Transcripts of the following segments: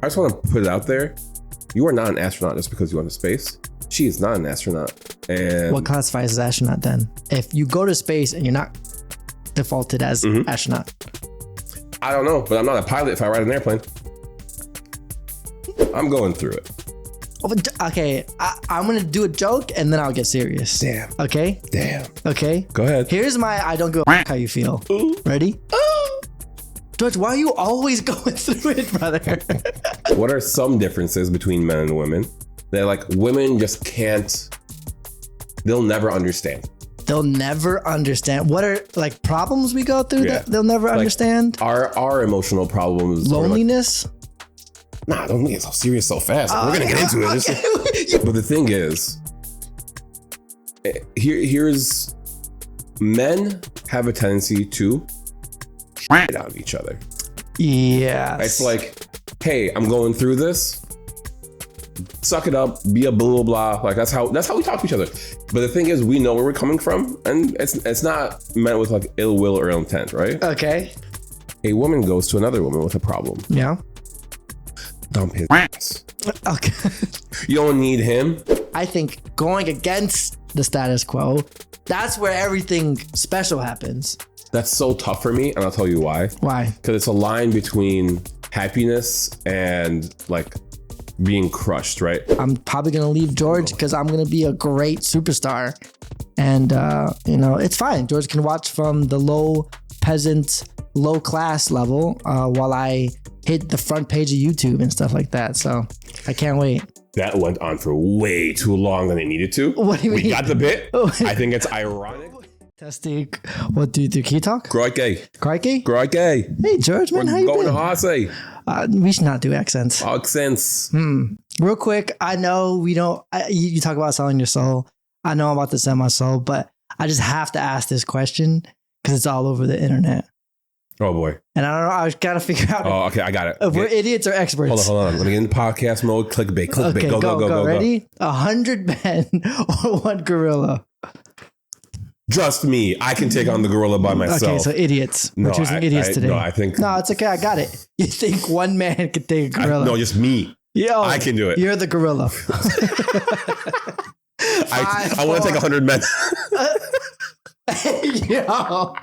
just want to put it out there. You are not an astronaut just because you went to space. She is not an astronaut. And what classifies as astronaut then? If you go to space and you're not defaulted as astronaut. I don't know, but I'm not a pilot if I ride an airplane. I'm going through it. Okay, I'm going to do a joke and then I'll get serious. Damn. Okay? Damn. Okay? Go ahead. Here's my I don't give a how you feel. Ooh. Ready? Ooh. George, why are you always going through it, brother? What are some differences between men and women that like women just can't, they'll never understand? They'll never understand. What are like problems we go through that they'll never understand? Our emotional problems. Loneliness? Nah, don't get so serious so fast. We're going to get into it. Okay. But the thing is, here's men have a tendency to out of each other. Yes. It's like, hey, I'm going through this. Suck it up, be a blah, blah, blah. Like that's how we talk to each other. But the thing is, we know where we're coming from, and it's not meant with like ill will or ill intent, right? Okay. A woman goes to another woman with a problem. Yeah. Dump his ass. Okay. You don't need him. I think going against the status quo, that's where everything special happens. That's so tough for me, and I'll tell you why. Why? Because it's a line between happiness and like being crushed, right? I'm probably gonna leave George because I'm gonna be a great superstar, and it's fine. George can watch from the low peasant, low class level while I hit the front page of YouTube and stuff like that. So I can't wait. That went on for way too long than it needed to. What do you mean? We got the bit. I think it's ironic. Testing. What do you do? Can you talk? Crikey. Crikey? Crikey. Hey, George, man, how you going been? to Aussie. We should not do accents. Accents. Real quick, I know we don't, you talk about selling your soul. I know I'm about to sell my soul, but I just have to ask this question because it's all over the internet. Oh, boy. And I don't know, I was got to figure out okay, I got it. if we're idiots or experts. Hold on. Let me get into podcast mode. Clickbait. Okay, go. Ready? 100 men or one gorilla? Trust me, I can take on the gorilla by myself. Okay, so idiots. We're choosing idiots today. No, I think... No, it's okay. I got it. You think one man could take a gorilla? No, just me. Yo, I can do it. You're the gorilla. I want to take 100 men. Yo.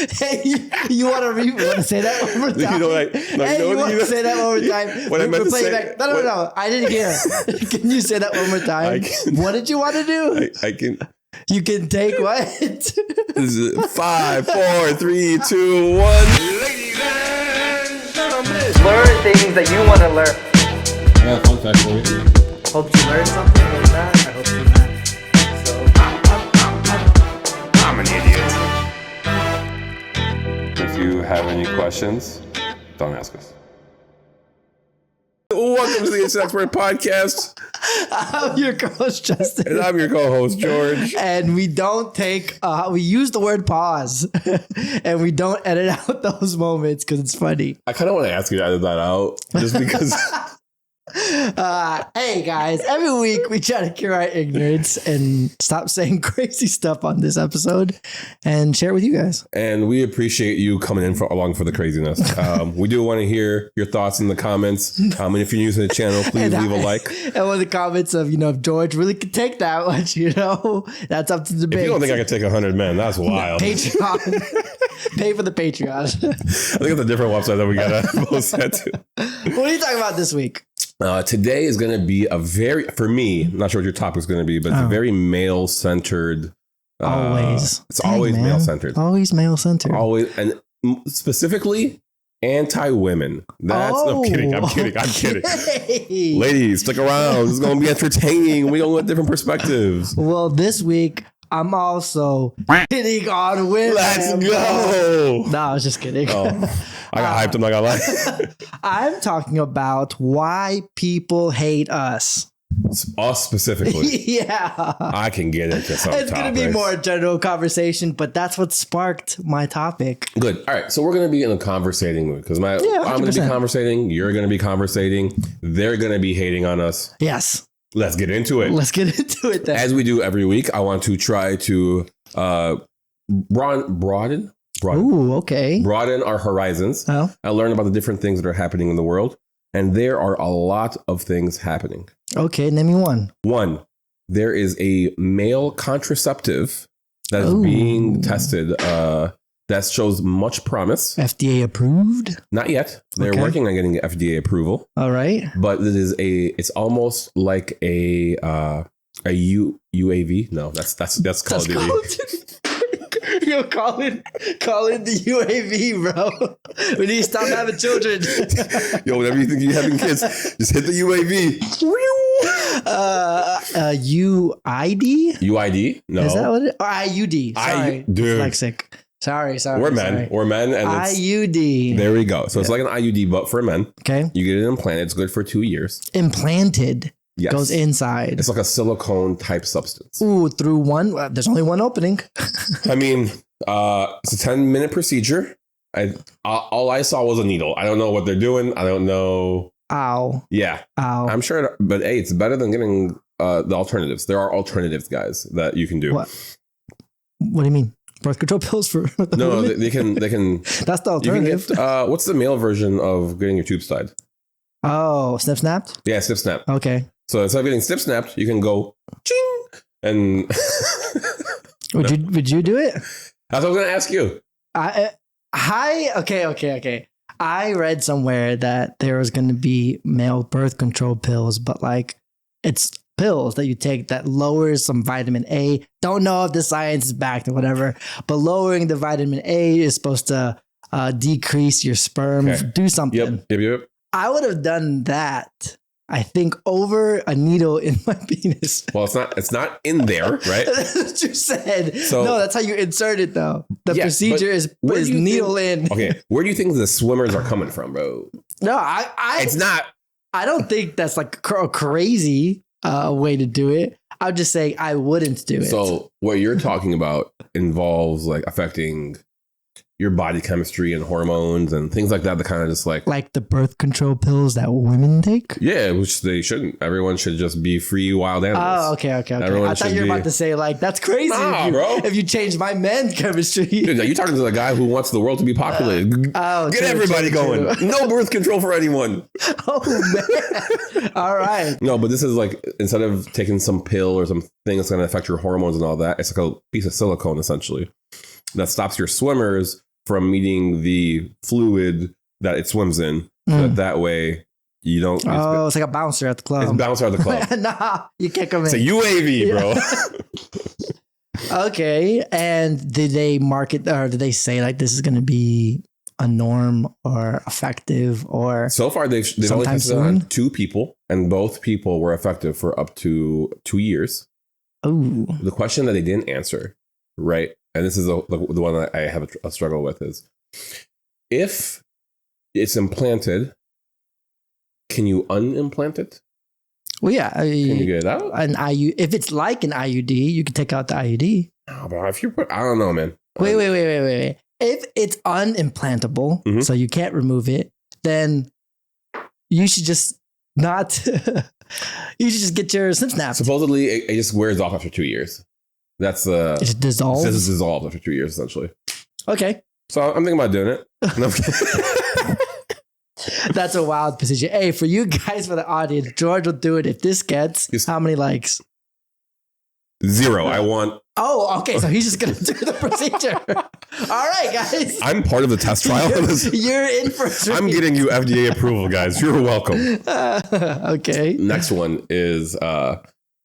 Hey, you want to say that one more time? You want to say that one more time? What I meant to say. No. I didn't hear. Can you say that one more time? What did you want to do? I can. You can take what? This is 5, 4, 3, 2, 1. Ladies and gentlemen. Learn things that you want to learn. I got a fun fact for you. Hope you learned something like that. I hope you have. So, I'm an idiot. If you have any questions, don't ask us. Welcome to the Instant Expert Podcast. I'm your co-host, Justin. And I'm your co-host, George. And we don't take, we use the word pause and we don't edit out those moments because it's funny. I kind of want to ask you to edit that out just because. Hey guys, every week we try to cure our ignorance and stop saying crazy stuff on this episode and share it with you guys. And we appreciate you coming in along for the craziness. We do want to hear your thoughts in the comments. And if you're new to the channel, please leave a like. And one of the comments of, if George really could take that much, that's up to debate. If you don't think I could take 100 men, that's wild. Patreon. Pay for the Patreon. I think it's a different website that we got to post that to. What are you talking about this week? Today is going to be for me, I'm not sure what your topic is going to be, but it's a very male-centered. Always. It's always male-centered. Always male-centered. Always. And specifically, anti-women. I'm kidding. I'm kidding. Ladies, stick around. It's going to be entertaining. We're going to get different perspectives. Well, this week, I'm also hitting on women. Let's go. No, I was just kidding. Oh, I got hyped. I'm not gonna lie. I'm talking about why people hate us. Us specifically. Yeah. I can get into some It's going to be more general conversation, but that's what sparked my topic. Good. All right. So we're going to be in a conversating mood because I'm going to be conversating. You're going to be conversating. They're going to be hating on us. Yes. Let's get into it. Then. As we do every week, I want to try to broaden. Ooh, okay. Broaden our horizons. Oh. I learn about the different things that are happening in the world. And there are a lot of things happening. Okay, name me one. One, there is a male contraceptive that is being tested that shows much promise. FDA approved? Not yet. They're working on getting FDA approval. All right. But it's almost like a UAV. No, that's Call of Duty. Yo, call it the UAV, bro. We need to stop having children. Yo, whenever you think you're having kids, just hit the UAV. UID? UID? No. Is that what it? Or IUD. Sorry. Dude. Dyslexic. Sorry. We're men. We're men. And IUD. There we go. So it's like an IUD, but for men. Okay. You get it implanted. It's good for 2 years. Implanted. Yes. Goes inside. It's like a silicone type substance. Ooh, through one. There's only one opening. I mean, it's a 10-minute procedure. All I saw was a needle. I don't know what they're doing. I don't know. Ow. Yeah. Ow. I'm sure. But hey, it's better than getting the alternatives. There are alternatives, guys, that you can do. What do you mean? Birth control pills for the No, women? they can. That's the alternative. You can get, what's the male version of getting your tubes tied? Oh, snip snapped? Yeah, snip snap. Okay. So instead of getting snip snapped, you can go ching and. Would you do it? That's what I was going to ask you. Okay. I read somewhere that there was going to be male birth control pills, but like it's pills that you take that lowers some vitamin A. Don't know if the science is backed or whatever, but lowering the vitamin A is supposed to decrease your sperm, do something. Yep. I would have done that, I think, over a needle in my penis. Well, it's not in there, right? That's what you said. So, no, that's how you insert it, though. The procedure is needle in. Okay, where do you think the swimmers are coming from, bro? No, it's not. I don't think that's like a crazy way to do it. I'm just saying I wouldn't do it. So what you're talking about involves like affecting your body chemistry and hormones and things like that. That kind of just like the birth control pills that women take. Yeah, which they shouldn't. Everyone should just be free wild animals. Oh, okay. Everyone I thought you were about to say like that's crazy. Nah, bro. If you change my man chemistry. Dude, you're talking to the guy who wants the world to be populated. Get everybody going. No birth control for anyone. Oh man. All right. No, but this is like instead of taking some pill or some thing that's going to affect your hormones and all that, it's like a piece of silicone essentially that stops your swimmers from meeting the fluid that it swims in. So that way you don't. Oh, it's like a bouncer at the club. It's a bouncer at the club. Nah, you can't come in. It's a UAV, bro. Okay. And did they market or did they say like this is going to be a norm or effective or? So far, they've only tested it on 2 people, and both people were effective for up to 2 years. Oh. The question that they didn't answer, right? And this is the one that I have a struggle with is if it's implanted, can you unimplant it? Well, yeah. Can you get it out? If it's like an IUD, you can take out the IUD. Oh, bro, if you I don't know, man. Wait. If it's unimplantable, so you can't remove it, then you should just not. You should just get your snip snap. Supposedly, it just wears off after 2 years. That's it dissolves. It dissolves after 2 years, essentially. Okay. So I'm thinking about doing it. No, that's a wild procedure. Hey, for you guys, for the audience, George will do it if this gets how many likes? 0. I want. Oh, okay. So he's just gonna do the procedure. All right, guys. I'm part of the test trial. You're in for a treat. I'm getting you FDA approval, guys. You're welcome. Okay. Next one is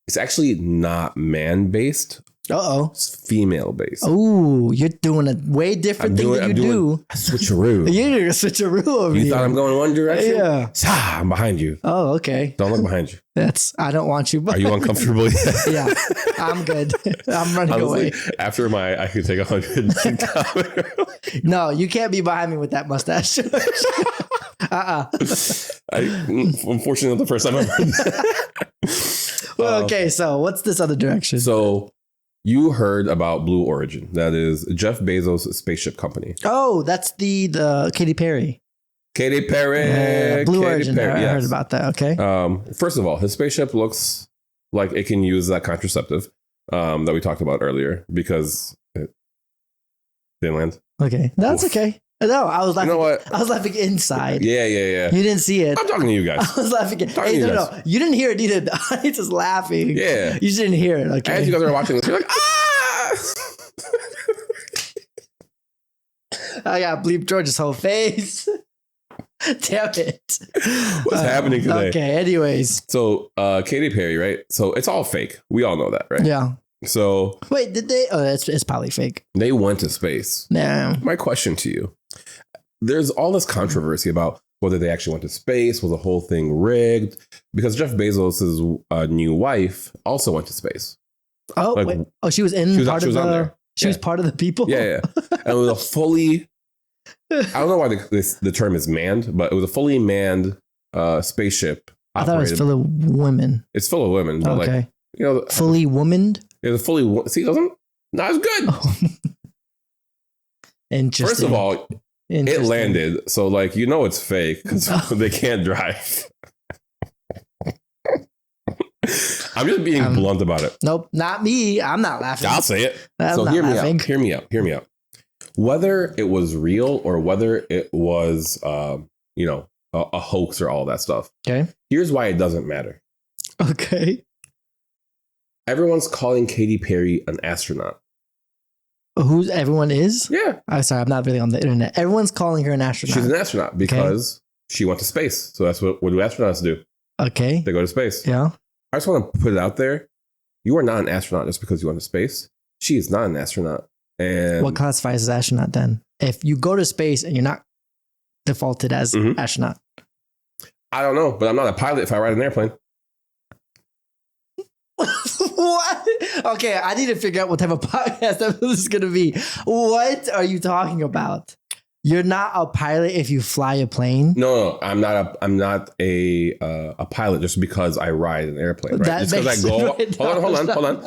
it's actually not man-based. It's female-based. Oh, you're doing a way different thing than you do. A switcheroo. You're doing a switcheroo over here. You thought I'm going one direction? Yeah. I'm behind you. Oh, okay. Don't look behind you. I don't want you. Are you uncomfortable? Yeah, I'm good. I'm running away. After I could take 100. No, you can't be behind me with that mustache. Unfortunately, the first time I've heard that. Well, okay, so what's this other direction? So you heard about Blue Origin. That is Jeff Bezos' spaceship company. Oh, that's the Katy Perry. Katy Perry. Blue Katy Origin. Perry, I heard about that. Okay. First of all, his spaceship looks like it can use that contraceptive that we talked about earlier because it didn't land. Okay. That's okay. No, I was laughing. You know what? I was laughing inside. Yeah. You didn't see it. I'm talking to you guys. I was laughing. Hey, no. You didn't hear it either. The audience is laughing. Yeah. You just didn't hear it. Okay. As you guys are watching this, you're like, ah! I got bleep George's whole face. Damn it. What's happening today? Okay, anyways. So, Katy Perry, right? So it's all fake. We all know that, right? Yeah. So wait, did they? Oh, it's probably fake. They went to space. Yeah. My question to you: there's all this controversy about whether they actually went to space. Was the whole thing rigged? Because Jeff Bezos' new wife also went to space. Oh, like, wait. Oh, she was in she was, part she of was the. on there. She was part of the people. Yeah. And it was a fully. I don't know why the term is manned, but it was a fully manned spaceship. I thought it was full of women. It's full of women. But okay. Like, you know, fully womaned. It was fully. See, doesn't not as good. Interesting. First of all, it landed, so like you know it's fake because they can't drive. I'm just being blunt about it. Nope, not me. I'm not laughing. I'll say it. I'm so not laughing. Hear me out. Whether it was real or whether it was, a hoax or all that stuff. Okay. Here's why it doesn't matter. Okay. Everyone's calling Katy Perry an astronaut. Who's everyone is? Yeah. I'm sorry, I'm not really on the internet. Everyone's calling her an astronaut. She's an astronaut because she went to space. So that's what do astronauts do? Okay. They go to space. Yeah. I just want to put it out there. You are not an astronaut just because you went to space. She is not an astronaut. And what classifies as astronaut then? If you go to space and you're not defaulted as astronaut. I don't know, but I'm not a pilot if I ride an airplane. What? Okay, I need to figure out what type of podcast this is going to be. What are you talking about? You're not a pilot if you fly a plane? No, I'm not a pilot just because I ride an airplane, right? Just because I go. Hold on.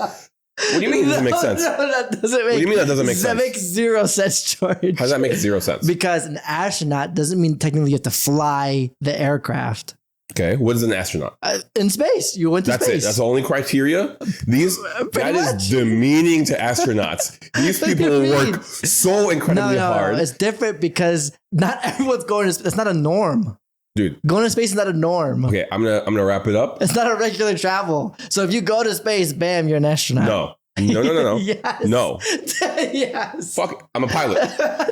What do you mean it doesn't make sense? No, that doesn't make. What do you mean that doesn't make sense? That makes zero sense, George. How does that make zero sense? Because an astronaut doesn't mean technically you have to fly the aircraft. Okay, what is an astronaut? In space, you went to space. That's it. That's the only criteria. That is demeaning to astronauts. These people work so incredibly hard. No, it's different because not everyone's going to space. That's not a norm. Dude, going to space is not a norm. Okay, I'm gonna wrap it up. It's not a regular travel. So if you go to space, bam, you're an astronaut. No. Yes. No. Yes. Fuck, I'm a pilot.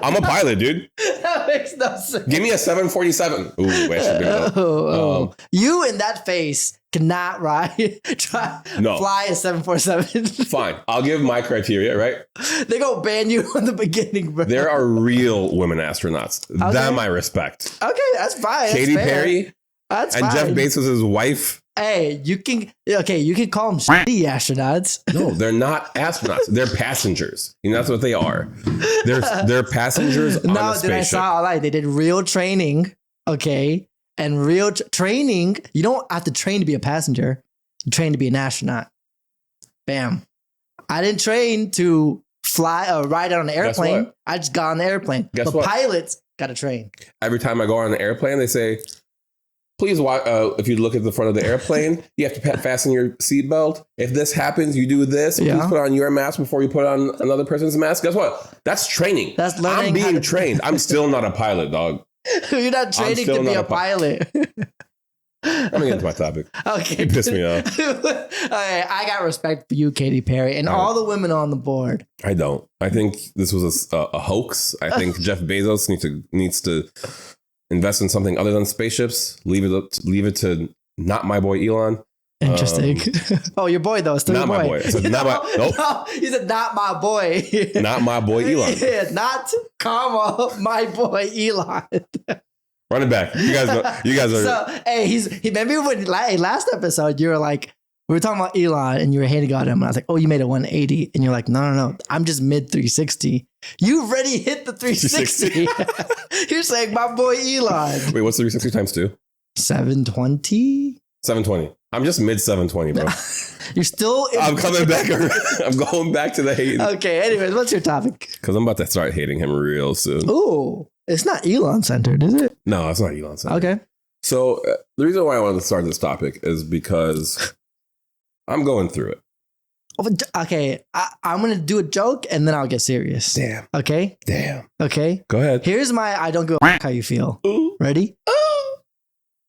I'm a pilot, dude. That makes no sense. Give me a 747. Ooh, I should be you in that face cannot fly a 747. Fine. I'll give my criteria, right? They go ban you in the beginning, bro. There are real women astronauts. Okay. Them I respect. Okay, that's fine. Katy Perry and fine. Jeff Bezos' wife. Hey, you can call them shitty astronauts. No, they're not astronauts. They're passengers. You know, that's what they are. They're passengers on a spaceship. I saw a lie. They did real training. Okay. And real training, you don't have to train to be a passenger. You train to be an astronaut. Bam. I didn't train to fly or ride on an airplane. I just got on the airplane. But pilots got to train. Every time I go on an airplane, they say, please, if you look at the front of the airplane, you have to fasten your seatbelt. If this happens, you do this. Please put on your mask before you put on another person's mask. Guess what? That's training. That's learning. I'm being trained. I'm still not a pilot, dog. You're not training to be a pilot. Let me get into my topic. Okay. You pissed me off. Okay, I got respect for you, Katy Perry, and all the women on the board. I don't. I think this was a hoax. I think Jeff Bezos needs to invest in something other than spaceships. Leave it to not my boy Elon. Interesting. Oh, your boy though. Still not your boy. My boy. I said not my. Nope. No, he said not my boy. Not my boy Elon. Yeah, not comma my boy Elon. Run it back. You guys know. You guys are. So hey, maybe when last episode you were like, we were talking about Elon and you were hating on him. And I was like, oh, you made a 180. And you're like, no. I'm just mid 360. You already hit the 360. You're saying my boy Elon. Wait, what's 360 times 2? 720? 720. I'm just mid 720, bro. You're still. I'm coming back. I'm going back to the hating. Okay. Anyways, what's your topic? Because I'm about to start hating him real soon. Ooh, it's not Elon centered, is it? No, it's not Elon centered. Okay. So the reason why I wanted to start this topic is because I'm going through it. Okay, I'm gonna do a joke and then I'll get serious. Damn. Okay. Damn. Okay. Go ahead. Here's my I don't give a how you feel. Ooh. Ready?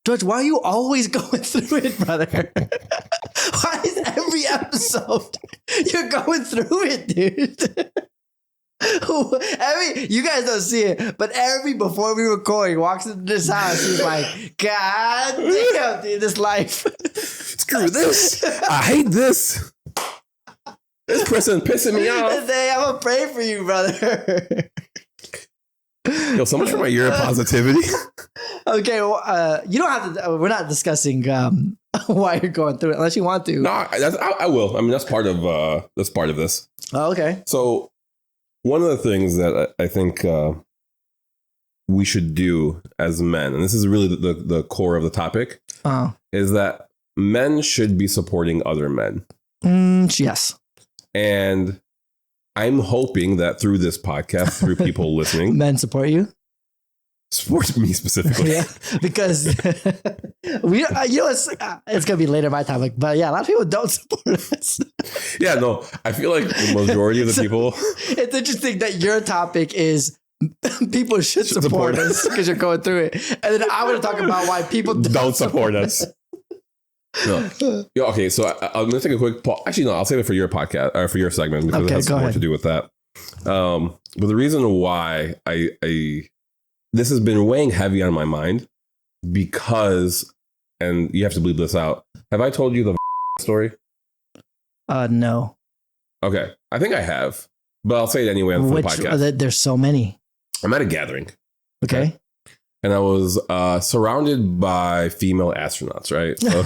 George, why are you always going through it, brother? Why is every episode you're going through it, dude? You guys don't see it, but before we record, he walks into this house. He's like, God damn, dude, this life. Screw this. I hate this. This person pissing me off. Hey, I'm gonna pray for you, brother. Yo, so much for my year of positivity. Okay, well, you don't have to. We're not discussing why you're going through it unless you want to. No, I will. I mean, that's part of this. Oh, okay. So, one of the things that I think we should do as men, and this is really the core of the topic, is that men should be supporting other men. Yes. And I'm hoping that through this podcast, through people listening, men support you. Support me specifically. Yeah, because it's gonna be later my topic, but yeah, a lot of people don't support us. Yeah, no, I feel like the majority of the people. It's interesting that your topic is people should support us because you're going through it, and then I want to talk about why people don't support us. No. Yeah, okay, so I'm gonna take a quick pause. Actually, no, I'll save it for your podcast or for your segment because it has more to do with that. But the reason why this has been weighing heavy on my mind because, and you have to bleep this out. Have I told you the story? No. Okay, I think I have, but I'll say it anyway on the podcast. There's so many. I'm at a gathering. Okay. And I was surrounded by female astronauts, right? So,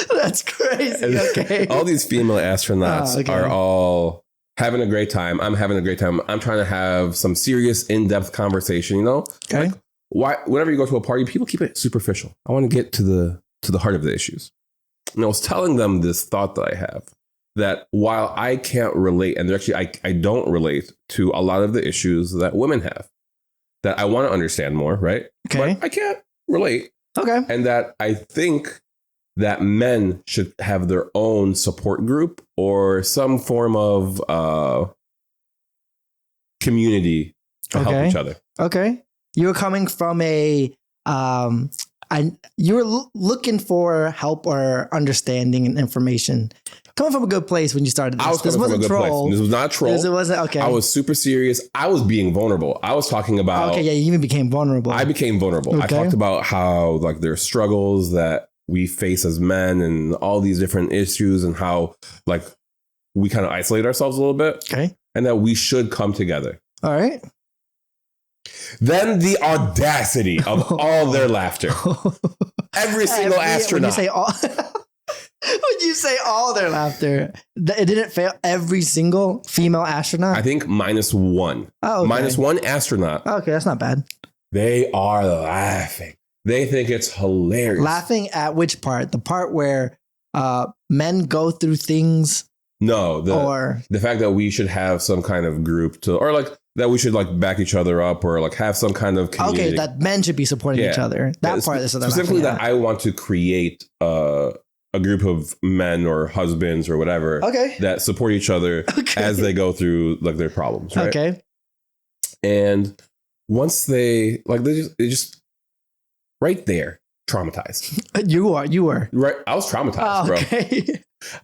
that's crazy. Okay. All these female astronauts are all having a great time. I'm having a great time. I'm trying to have some serious, in-depth conversation, you know? Okay. Like, whenever you go to a party, people keep it superficial. I want to get to the heart of the issues. And I was telling them this thought that I have, that while I can't relate, and actually I don't relate to a lot of the issues that women have, that I want to understand more, right? Okay. But I can't relate. Okay. And that I think that men should have their own support group or some form of community to help each other. Okay. You were coming from you were looking for help or understanding and information. Coming from a good place when you started this. I was coming from a good place. This was not a troll. It wasn't, okay. I was super serious. I was being vulnerable. I was talking about... Okay, yeah, you even became vulnerable. I became vulnerable. Okay. I talked about how like there are struggles that we face as men and all these different issues and how like we kind of isolate ourselves a little bit. Okay. And that we should come together. All right. Then the audacity of all their laughter. Every single astronaut. When you say all their laughter, it didn't fail every single female astronaut? I think -1. Oh, okay. -1 astronaut. Okay, that's not bad. They are laughing. They think it's hilarious. Laughing at which part? The part where men go through things? No, the fact that we should have some kind of group or like that we should like back each other up or like have some kind of community. Okay, that men should be supporting each other. That part is specifically that I want to create a group of men or husbands or whatever that support each other as they go through like their problems. Right? Okay. And once they just right there, traumatized. You were. Right. I was traumatized, bro.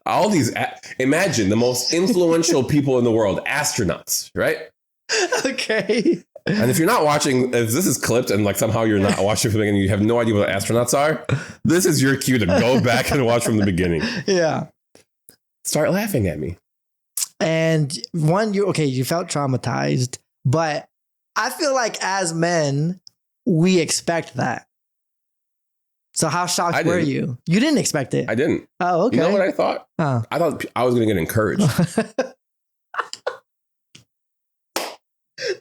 All these, imagine the most influential people in the world, astronauts, right? Okay. And if you're not watching, if this is clipped and like somehow you're not watching from the beginning and you have no idea what astronauts are, this is your cue to go back and watch from the beginning. Yeah. Start laughing at me. And you felt traumatized, but I feel like as men, we expect that. So how shocked were you? You didn't expect it. I didn't. Oh, okay. You know what I thought? I thought I was going to get encouraged.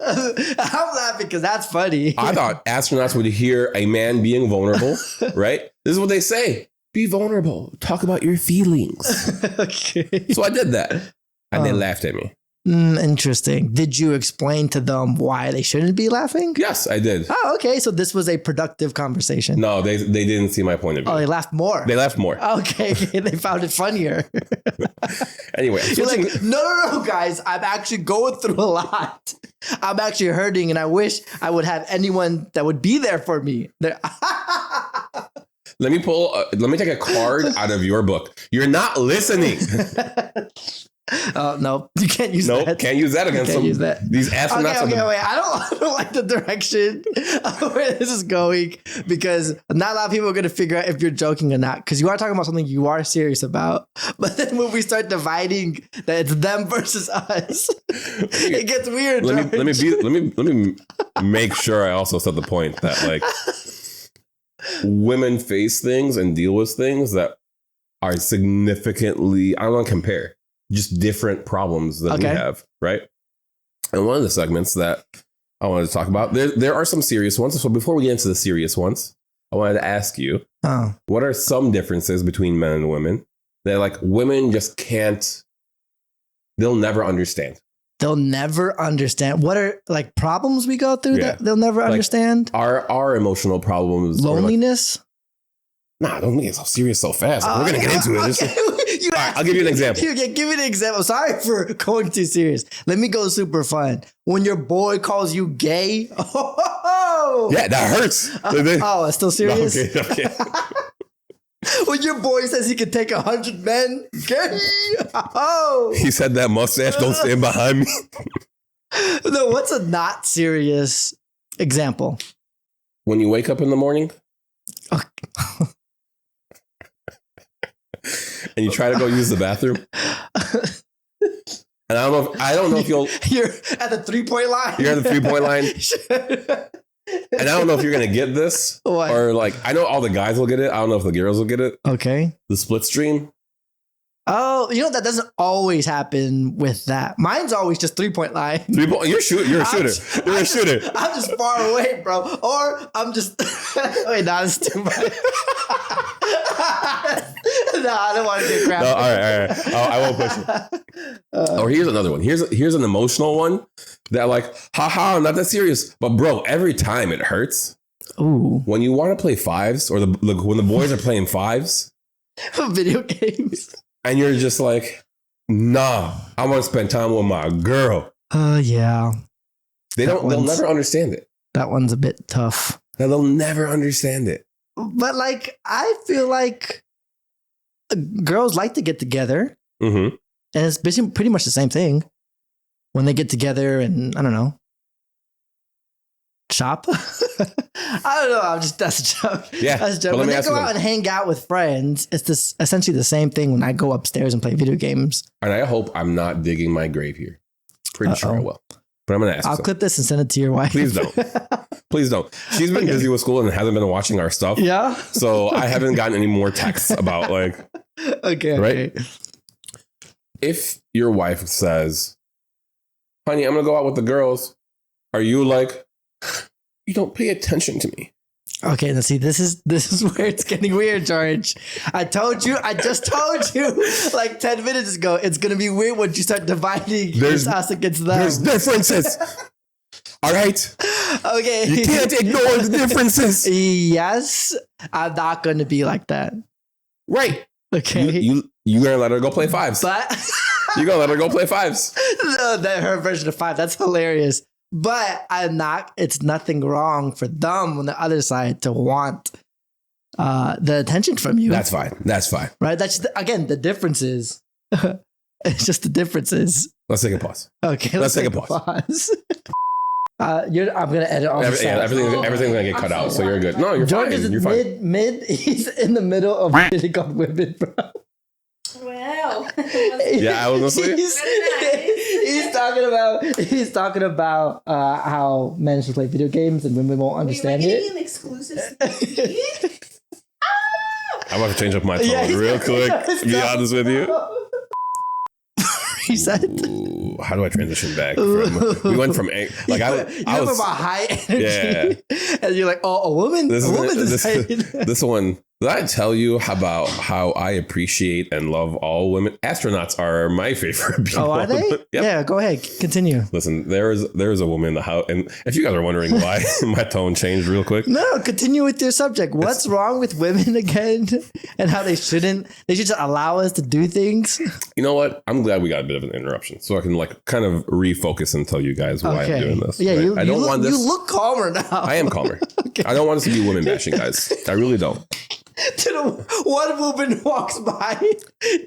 I'm laughing because that's funny. I thought astronauts would hear a man being vulnerable, right? This is what they say. Be vulnerable. Talk about your feelings. Okay. So I did that. And they laughed at me. Interesting. Did you explain to them why they shouldn't be laughing? Yes, I did. Oh, okay. So this was a productive conversation. No, they didn't see my point of view. Oh, they laughed more. They laughed more. Okay. They found it funnier. Anyway, You're like, no, guys. I'm actually going through a lot. I'm actually hurting, and I wish I would have anyone that would be there for me. let me take a card out of your book. You're not listening. Oh, no, you can't use that. Nope, can't use that against them. Use that. These astronauts. Okay, wait. I don't like the direction of where this is going, because not a lot of people are going to figure out if you're joking or not, because you are talking about something you are serious about. But then when we start dividing that it's them versus us, it gets weird. Let me make sure I also set the point that like women face things and deal with things that are significantly, I don't want to compare, just different problems that we have, right? And one of the segments that I wanted to talk about, there are some serious ones. So before we get into the serious ones, I wanted to ask you, what are some differences between men and women that like women just can't, they'll never understand? They'll never understand. What are like problems we go through that they'll never understand? Our emotional problems. Loneliness? Don't make it so serious so fast. We're going to get into it. Okay. I'll give you an example. Give me an example. Sorry for going too serious. Let me go super fun. When your boy calls you gay. Yeah, that hurts. It's still serious? No, okay. When your boy says he can take 100 men. Gay. He said that mustache don't stand behind me. No, what's a not serious example? When you wake up in the morning. And you try to go use the bathroom. And I don't know if you're at the 3-point line. You're at the 3-point line. And I don't know if you're gonna get this. What? Or like, I know all the guys will get it. I don't know if the girls will get it. Okay. The split stream. Oh, that doesn't always happen with that. Mine's always just 3-point line. 3-point. You're a shooter. You're a shooter. I'm just far away, bro. Or I'm just. Wait, no, it's too much. No, I don't want to get crap. No, all right. I won't push it. Or here's another one. Here's an emotional one that like, haha, not that serious. But bro, every time it hurts. Ooh. When you want to play fives, or when the boys are playing fives. Video games. And you're just like, nah, I want to spend time with my girl. Yeah. They'll never understand it. That one's a bit tough. They'll never understand it. But like, I feel like girls like to get together. Mm-hmm. And it's pretty much the same thing. When they get together and, I don't know, shop? I don't know. That's a joke. Yeah. That's a joke. When they go out and hang out with friends, it's essentially the same thing when I go upstairs and play video games. And I hope I'm not digging my grave here. Pretty sure I will. But I'm going to ask. I'll clip this and send it to your wife. Please don't. Please don't. She's been busy with school and hasn't been watching our stuff. Yeah. So I haven't gotten any more texts about like. Okay. Right. If your wife says, honey, I'm going to go out with the girls. Are you like, you don't pay attention to me? Okay, now see, this is where it's getting weird, George. I just told you like 10 minutes ago, it's going to be weird when you start dividing us against them. There's differences. All right? Okay. You can't ignore the differences. Yes, I'm not going to be like that. Right. Okay. You going to let her go play fives. But you're going to let her go play fives. No, her version of five. That's hilarious. But it's nothing wrong for them on the other side to want the attention from you. That's fine. Right? That's again, the differences. It's just the differences. Let's take a pause. Okay. Let's take a pause. I'm going to edit all this. Everything's going to get cut out. So you're good. No, you're George fine. Is you're fine. Mid. He's in the middle of shitting on women, bro. Wow. Yeah, I was listening. He's talking about how men should play video games and women won't understand it. An exclusive sneak? I'm about to change up my tone real quick. To be honest with you. He said, ooh, how do I transition back? We went from like I was from a high energy, and you're like, oh, a woman. This Did I tell you about how I appreciate and love all women? Astronauts are my favorite people. Oh, are they? Yep. Yeah, go ahead. Continue. Listen, there's a woman in the house, and if you guys are wondering why my tone changed real quick, No, continue with your subject. What's wrong with women again, and how they should just allow us to do things? you know what? I'm glad we got a bit of an interruption, so I can like kind of refocus and tell you guys why I'm doing this. Yeah, right? you look calmer now. I am calmer. Okay. I don't want us to be women bashing, guys. I really don't. One woman walks by,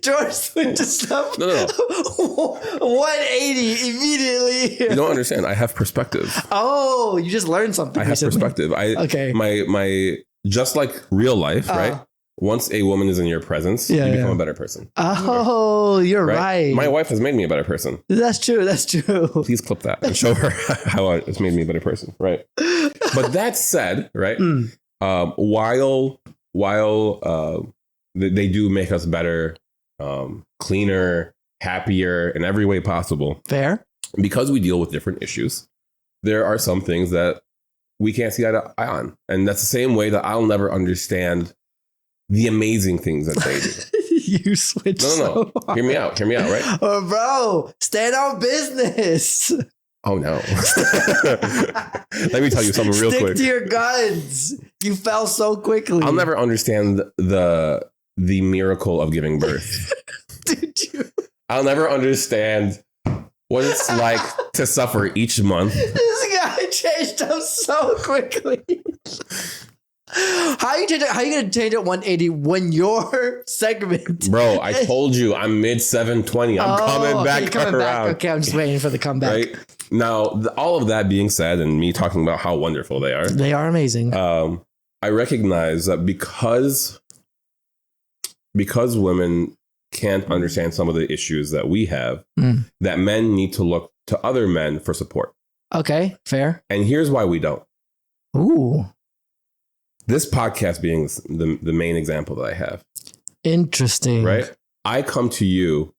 George switches up. No. 180 immediately. You don't understand. I have perspective. Oh, you just learned something. I have recently. perspective. Okay. My just like real life, right? Once a woman is in your presence, you become a better person. Oh, you're right. My wife has made me a better person. That's true. Please clip that and show her how it's made me a better person. Right. But that said, right, while they do make us better, cleaner, happier in every way possible. Fair. Because we deal with different issues, there are some things that we can't see eye to eye on. And that's the same way that I'll never understand the amazing things that they do. You switch. No. Hear me out, right? Oh, bro, stand on business. Oh, no. Let me tell you something real quick. Stick to your guns. You fell so quickly. I'll never understand the miracle of giving birth. Did you? I'll never understand what it's like to suffer each month. This guy changed up so quickly. How you gonna change it 180 when your segment? Bro, I told you I'm mid 720. I'm coming back around. Okay, I'm just waiting for the comeback. Right now, all of that being said, and me talking about how wonderful they are amazing. I recognize that because women can't understand some of the issues that we have, that men need to look to other men for support. Okay, fair. And here's why we don't. Ooh. This podcast being the main example that I have. Interesting. Right? I come to you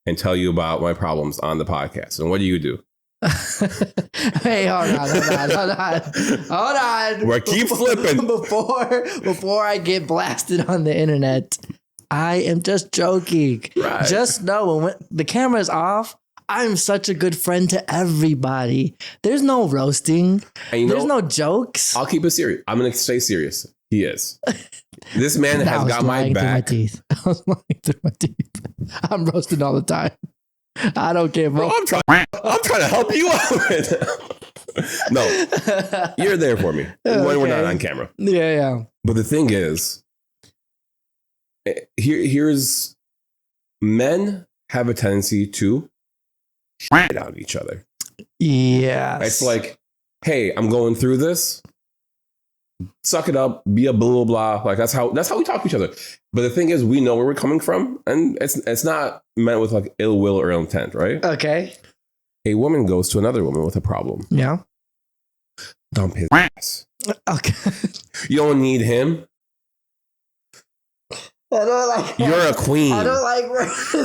and tell you about my problems on the podcast. And what do? Hey, hold on. We're keep flipping. Before I get blasted on the internet, I am just joking. Right. Just know when the camera's off, I'm such a good friend to everybody. There's no roasting. There's no jokes. I'll keep it serious. I'm going to stay serious. He is. This man has got my back. I was lying through my teeth. I'm roasting all the time. I don't care, bro. I'm trying to help you out. No, you're there for me when we're not on camera. Yeah. But the thing is, here's men have a tendency to shit on each other. Yeah. It's like, hey, I'm going through this. Suck it up, be a blah, blah, blah. Like that's how we talk to each other. But the thing is, we know where we're coming from, and it's not meant with like ill will or ill intent, right? Okay. A woman goes to another woman with a problem. Yeah. Dump his ass. Okay. You don't need him. I don't like. You're a queen. I don't like.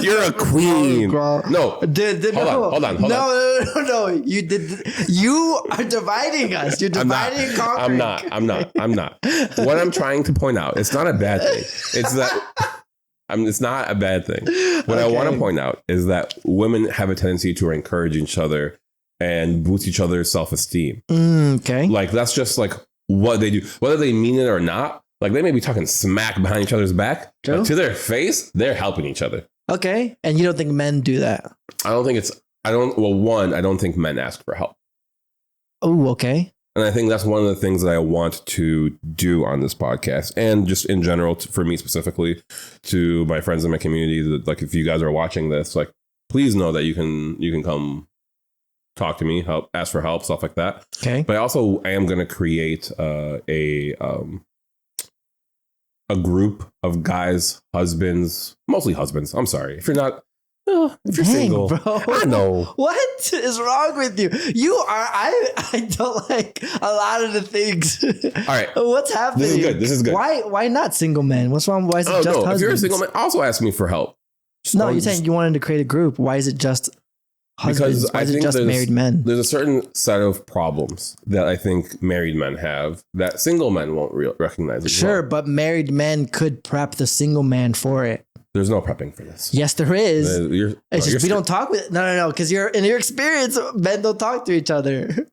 You're a queen. No. Hold on. No. You did. You are dividing us. You're dividing and conquering. I'm not. What I'm trying to point out, it's not a bad thing. It's not a bad thing. What I want to point out is that women have a tendency to encourage each other and boost each other's self-esteem. Okay. Like that's just like what they do, whether they mean it or not. Like they may be talking smack behind each other's back, but to their face, they're helping each other. Okay. And you don't think men do that? I don't think men ask for help. Oh, okay. And I think that's one of the things that I want to do on this podcast and just in general for me specifically to my friends in my community. That, like, if you guys are watching this, like, please know that you can come talk to me, ask for help, stuff like that. Okay. But I also am going to create a group of guys, husbands, mostly husbands. I'm sorry. If you're not, if you're single, bro. I know. What is wrong with you? You are, I don't like a lot of the things. All right. What's happening? This is good. Why not single men? What's wrong? Why is it just husbands? If you're a single man, also ask me for help. No, you're saying you wanted to create a group. Why is it just husbands? Why is it just married men? There's a certain set of problems that I think married men have that single men won't recognize. Sure, but married men could prep the single man for it. There's no prepping for this. Yes, there is. It's just we don't talk with no, because in your experience, men don't talk to each other.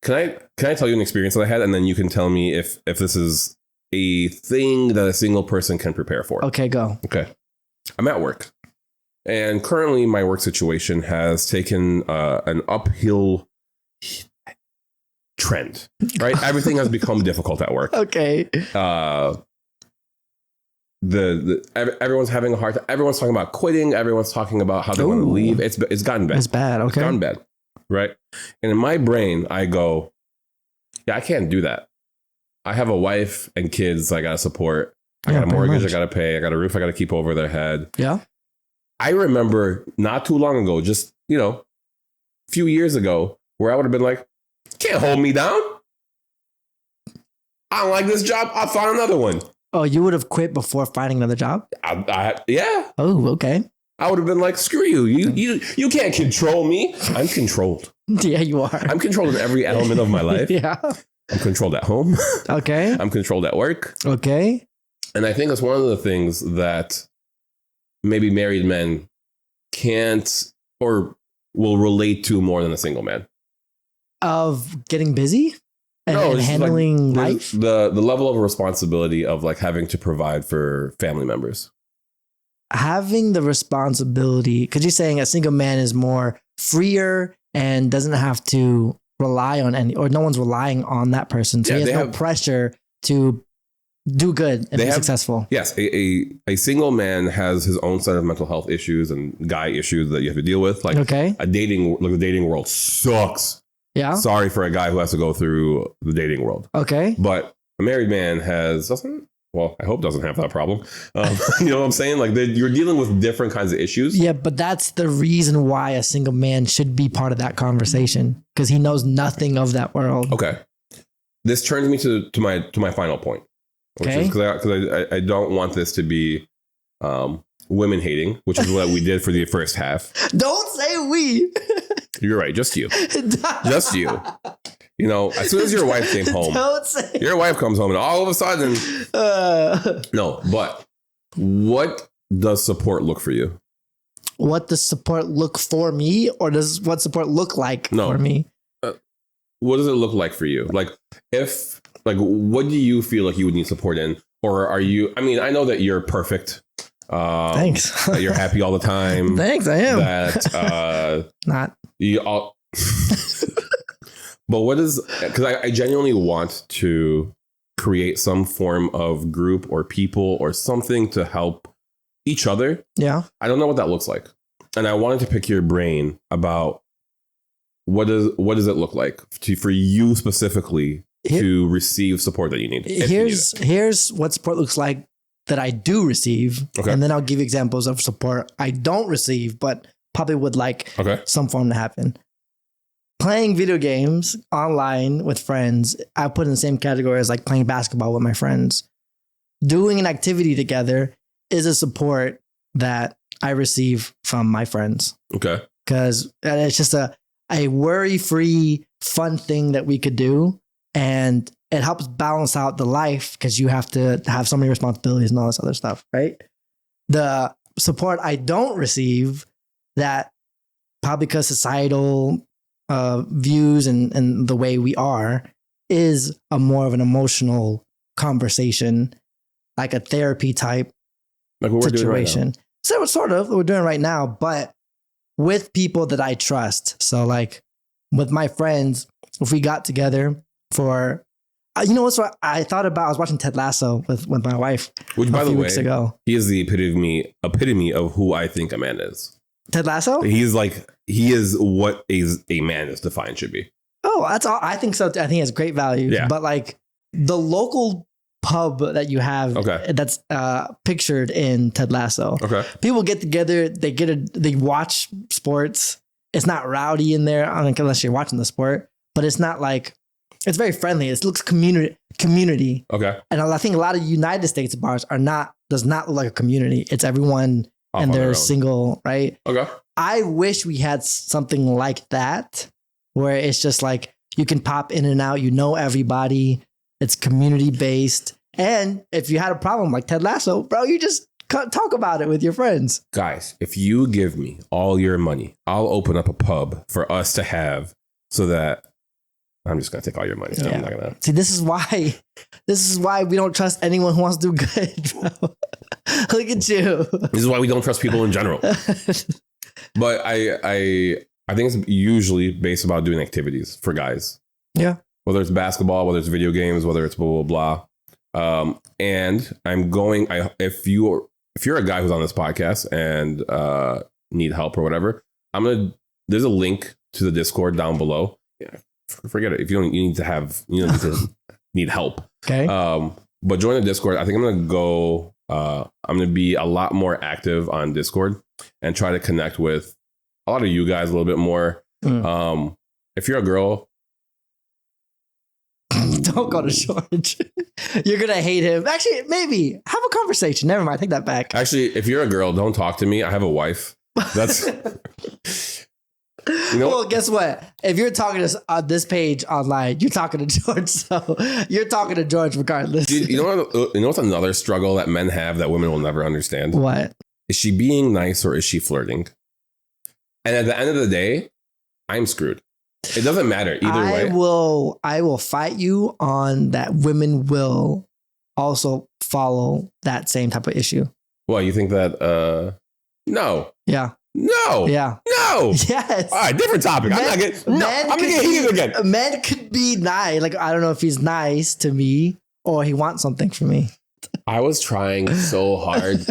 Can I tell you an experience that I had, and then you can tell me if this is a thing that a single person can prepare for? Okay, go. Okay, I'm at work, and currently my work situation has taken an uphill trend. Right, everything has become difficult at work. Okay. Everyone's having a hard time. Everyone's talking about quitting. Everyone's talking about how they want to leave. It's gotten bad. It's bad. Okay. It's gotten bad. Right. And in my brain, I go, yeah, I can't do that. I have a wife and kids I got to support. I got a mortgage I got to pay. I got a roof I got to keep over their head. Yeah. I remember not too long ago, just, a few years ago, where I would have been like, can't hold me down. I don't like this job. I'll find another one. Oh, you would have quit before finding another job? Yeah. Oh, okay. I would have been like, screw you. You can't control me. I'm controlled. Yeah, you are. I'm controlled in every element of my life. Yeah. I'm controlled at home. Okay. I'm controlled at work. Okay. And I think that's one of the things that maybe married men can't or will relate to more than a single man. Of getting busy? And it's handling like, life? The level of responsibility of like having to provide for family members. Having the responsibility, because you're saying a single man is more freer and doesn't have to rely on or no one's relying on that person. So he has no pressure to do good and be successful. Yes. A single man has his own set of mental health issues and guy issues that you have to deal with. Like the dating world sucks. Yeah. Sorry for a guy who has to go through the dating world. Okay. But a married man I hope doesn't have that problem. You know what I'm saying? Like you're dealing with different kinds of issues. Yeah, but that's the reason why a single man should be part of that conversation, because he knows nothing of that world. Okay. This turns me to my final point. Okay. Because I don't want this to be women hating, which is what we did for the first half. Don't say we. You're right. Just you. Just you. As soon as your wife came home, your wife comes home and all of a sudden, no, but what does support look for you? What does support look for me, or what support look like for me? What does it look like for you? Like what do you feel like you would need support in? Or are you, I know that you're perfect. Thanks. That you're happy all the time. Thanks, I am. That not. You all. But what is, because I genuinely want to create some form of group or people or something to help each other. Yeah. I don't know what that looks like. And I wanted to pick your brain about what does it look like for you specifically to receive support that you need. Here's what support looks like that I do receive. Okay. And then I'll give you examples of support I don't receive, but probably would like some form to happen. Playing video games online with friends, I put in the same category as like playing basketball with my friends. Doing an activity together is a support that I receive from my friends. Okay. Because it's just a worry-free, fun thing that we could do. And it helps balance out the life because you have to have so many responsibilities and all this other stuff, right? The support I don't receive, that probably because societal views and the way we are, is a more of an emotional conversation, like a therapy type situation. So sort of what we're doing right now, but with people that I trust. So like with my friends, if we got together for, what's what I thought about? I was watching Ted Lasso with my wife, which by the way, weeks ago. He is the epitome of who I think a man is. Ted Lasso? He is what a man is defined should be. Oh, that's all. I think so. I think it's great value. Yeah. But like the local pub that you have that's pictured in Ted Lasso. Okay. People get together, they watch sports. It's not rowdy in there, unless you're watching the sport, but it's not like, it's very friendly. It looks community. Okay. And I think a lot of United States bars does not look like a community. It's everyone and they're single, right? Okay. I wish we had something like that where it's just like you can pop in and out, you know everybody, it's community based. And if you had a problem like Ted Lasso, bro, you just talk about it with your friends. Guys, if you give me all your money, I'll open up a pub for us to have so that I'm just going to take all your money. Yeah. I'm not going to. See, this is why we don't trust anyone who wants to do good, bro. Look at you. This is why we don't trust people in general. But I think it's usually based about doing activities for guys. Yeah. Whether it's basketball, whether it's video games, whether it's blah, blah, blah. And if you're a guy who's on this podcast and need help or whatever, there's a link to the Discord down below. Yeah, forget it. If you need to need help. Okay. But join the Discord. I think I'm gonna go. I'm gonna be a lot more active on Discord and try to connect with a lot of you guys a little bit more. If you're a girl, don't go to George. You're gonna hate him. Actually, maybe have a conversation. Never mind. Take that back. Actually, if you're a girl, don't talk to me. I have a wife. That's well, guess what? If you're talking to on this page online, you're talking to George. So you're talking to George regardless. Dude, you know what's another struggle that men have that women will never understand? What? Is she being nice or is she flirting? And at the end of the day, I'm screwed. It doesn't matter either way. I will fight you on that. Women will also follow that same type of issue. Well, you think that? No. Yeah. No. Yeah. No. Yes. All right, different topic. I'm gonna get heated again. Men could be nice. Like, I don't know if he's nice to me or he wants something from me. I was trying so hard.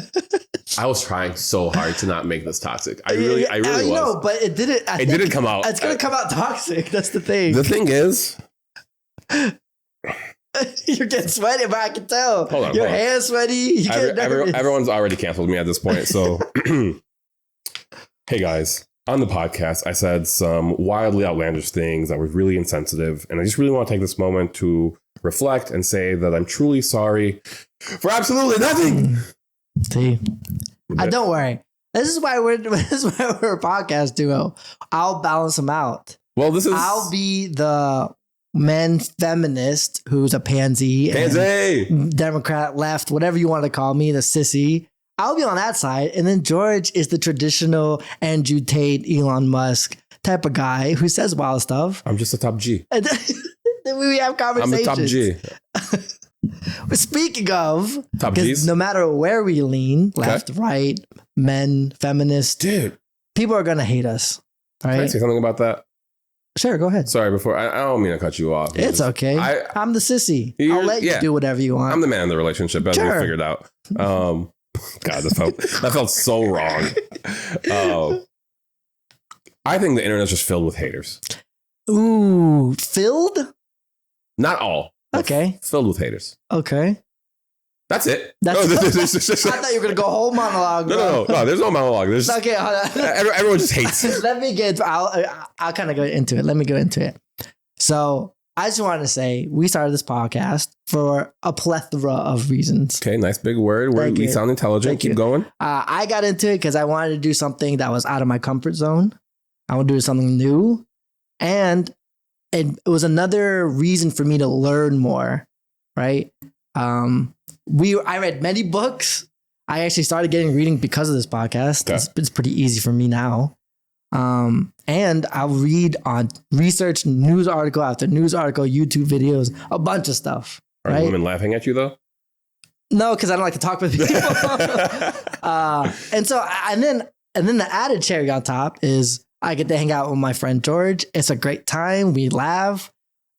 To not make this toxic. I really was. No, but it didn't. It didn't come out. It's gonna come out toxic. That's the thing. The thing is, you're getting sweaty, but I can tell. Hold on, your hair's sweaty. Everyone's already canceled me at this point. So, hey guys, on the podcast, I said some wildly outlandish things that were really insensitive, and I just really want to take this moment to reflect and say that I'm truly sorry for absolutely nothing. See, don't worry. This is why we're a podcast duo. I'll balance them out. Well, I'll be the men feminist who's a pansy, Democrat, left, whatever you want to call me, the sissy. I'll be on that side, and then George is the traditional Andrew Tate, Elon Musk type of guy who says wild stuff. I'm just a top G. We have conversations. I'm a top G. Speaking of, top G's, no matter where we lean, left, right, men, feminist, dude, people are gonna hate us. Right? Can I say something about that? Sure, go ahead. Sorry, I don't mean to cut you off. It's okay. I'm the sissy. I'll let you do whatever you want. I'm the man in the relationship, as we figured out. God, that felt so wrong. I think the internet's just filled with haters. Ooh, filled? Not all. Okay. Filled with haters. Okay. That's it. I thought you were going to go whole monologue. No. There's no monologue. Okay, hold on. Everyone just hates. Let me get, I'll kind of go into it. Let me go into it. So I just wanted to say we started this podcast for a plethora of reasons. Okay, nice big word. We sound intelligent. Keep going. I got into it because I wanted to do something that was out of my comfort zone. I want to do something new. And it was another reason for me to learn more, right? I read many books. I actually started reading because of this podcast. Okay. It's pretty easy for me now. And I'll read on research, news article after news article, YouTube videos, a bunch of stuff. Are women laughing at you though? No, because I don't like to talk with people. And then the added cherry on top is I get to hang out with my friend George. It's a great time. We laugh.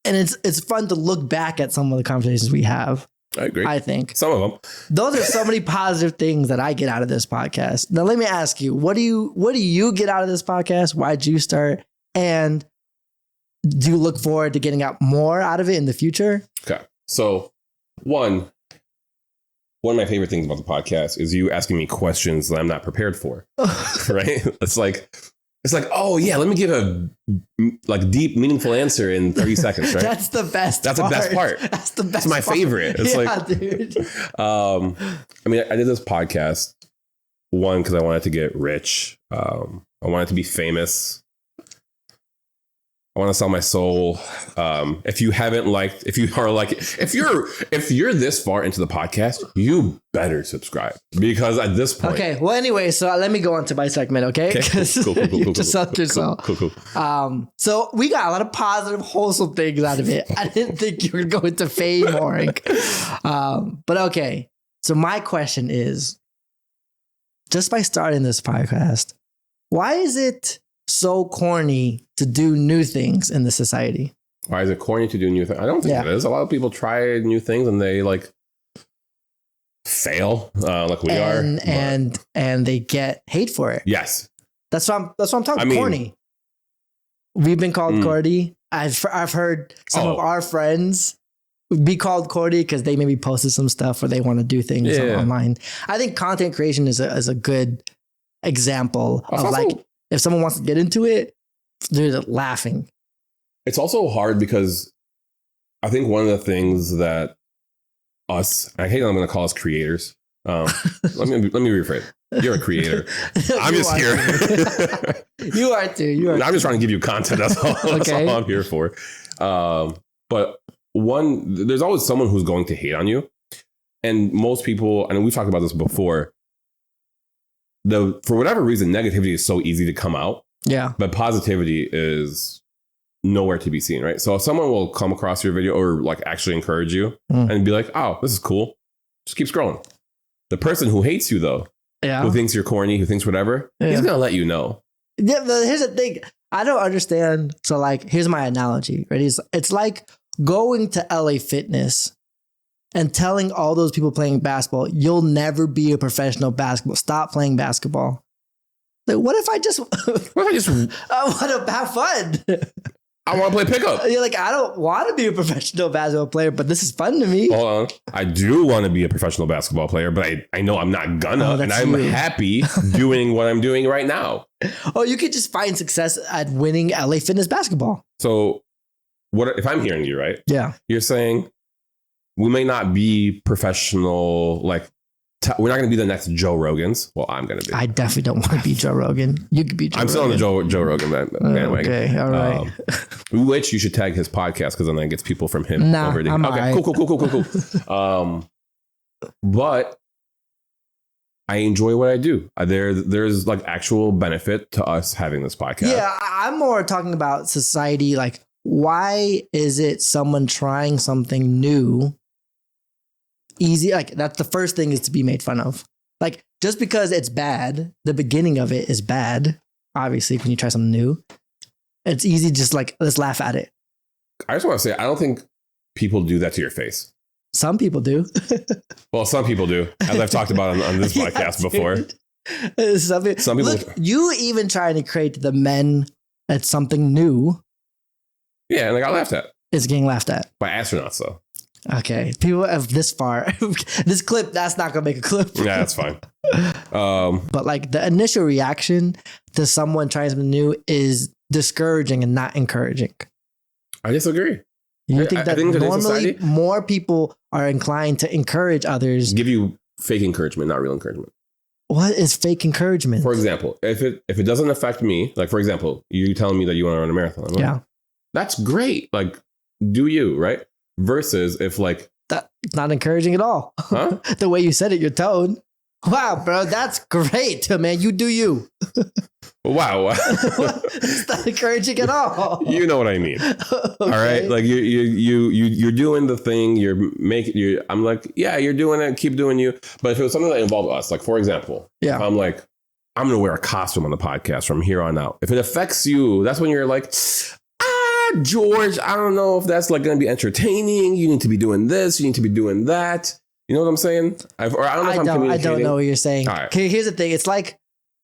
And it's fun to look back at some of the conversations we have. I agree. I think. Some of them. Those are so many positive things that I get out of this podcast. Now, let me ask you, what do you get out of this podcast? Why'd you start? And do you look forward to getting out more out of it in the future? Okay. So one of my favorite things about the podcast is you asking me questions that I'm not prepared for. Right? It's like, oh yeah, let me give a deep, meaningful answer in 30 seconds, right? That's the best. That's the best part. That's the best. It's my favorite. It's dude. I mean, I did this podcast one because I wanted to get rich, I want it to be famous. I want to sell my soul. If you're this far into the podcast, you better subscribe because at this point. Okay. Well, anyway, so let me go on to my segment. Okay. Cool. You just sucked yourself. Cool. So we got a lot of positive, wholesome things out of it. I didn't think you were going to fame boring. But okay. So my question is, just by starting this podcast, why is it so corny to do new things in the society? Why is it corny to do new things? I don't think it is. A lot of people try new things and they like fail, like we are, and they get hate for it. Yes, that's what I'm talking. Corny. We've been called corny. I've heard some of our friends be called corny because they maybe posted some stuff or they want to do things online. I think content creation is a good example of like, if someone wants to get into it, they're laughing. It's also hard because I think one of the things that us, I hate that I'm going to call us creators. Let me rephrase. You're a creator. I'm just here. You are too. I'm just trying to give you content. That's all, that's all I'm here for. But there's always someone who's going to hate on you. And most people, and we've talked about this before, for whatever reason, negativity is so easy to come out. Yeah. But positivity is nowhere to be seen, right? So if someone will come across your video or like actually encourage you and be like, oh, this is cool, just keep scrolling. The person who hates you though, who thinks you're corny, who thinks whatever, he's going to let you know. Yeah, but here's the thing. I don't understand. So like, here's my analogy, right? It's like going to LA Fitness and telling all those people playing basketball, you'll never be a professional basketball. Stop playing basketball. Like, what if I just I want to have fun? I want to play pickup. You're like, I don't want to be a professional basketball player, but this is fun to me. Hold on. I do want to be a professional basketball player, but I know I'm not gonna. And I'm happy doing what I'm doing right now. Oh, you could just find success at winning LA Fitness basketball. So what if I'm hearing you right? Yeah. You're saying we may not be professional, like we're not going to be the next Joe Rogans. Well, I'm going to be. I definitely don't want to be Joe Rogan. You could be Joe Rogan. I'm still on the Joe Rogan bandwagon. Okay, all right. Which you should tag his podcast because then that gets people from him over there. I'm okay, right. Cool. But I enjoy what I do. There's like actual benefit to us having this podcast. Yeah, I'm more talking about society. Like, why is it someone trying something new easy? Like, that's the first thing is to be made fun of. Like, just because it's bad, the beginning of it is bad. Obviously, when you try something new, it's easy. Just like, let's laugh at it. I just want to say, I don't think people do that to your face. Some people do. Well, some people do, as I've talked about on this podcast before. Some people. Look, you even trying to create the men at something new. Yeah, and I got laughed at. It's getting laughed at. By astronauts, though. Okay. People have this far. This clip, that's not going to make a clip. Yeah, that's fine. But like the initial reaction to someone trying something new is discouraging and not encouraging. I disagree. You think that normally more people are inclined to encourage others? Give you fake encouragement, not real encouragement. What is fake encouragement? For example, if it doesn't affect me, like for example, you telling me that you want to run a marathon. Like, yeah. That's great. Like, do you, right? Versus if like... That's not encouraging at all. Huh? The way you said it, your tone. Wow, bro, that's great, man. You do you. Wow. It's not encouraging at all. You know what I mean. Okay. All right. Like you're doing the thing. I'm like, yeah, you're doing it. Keep doing you. But if it was something that involved us, like for example, yeah, if I'm like, I'm going to wear a costume on the podcast from here on out. If it affects you, that's when you're like, George, I don't know if that's like going to be entertaining. You need to be doing this. You need to be doing that. You know what I'm saying? I don't know what you're saying. Right. Okay, here's the thing. It's like,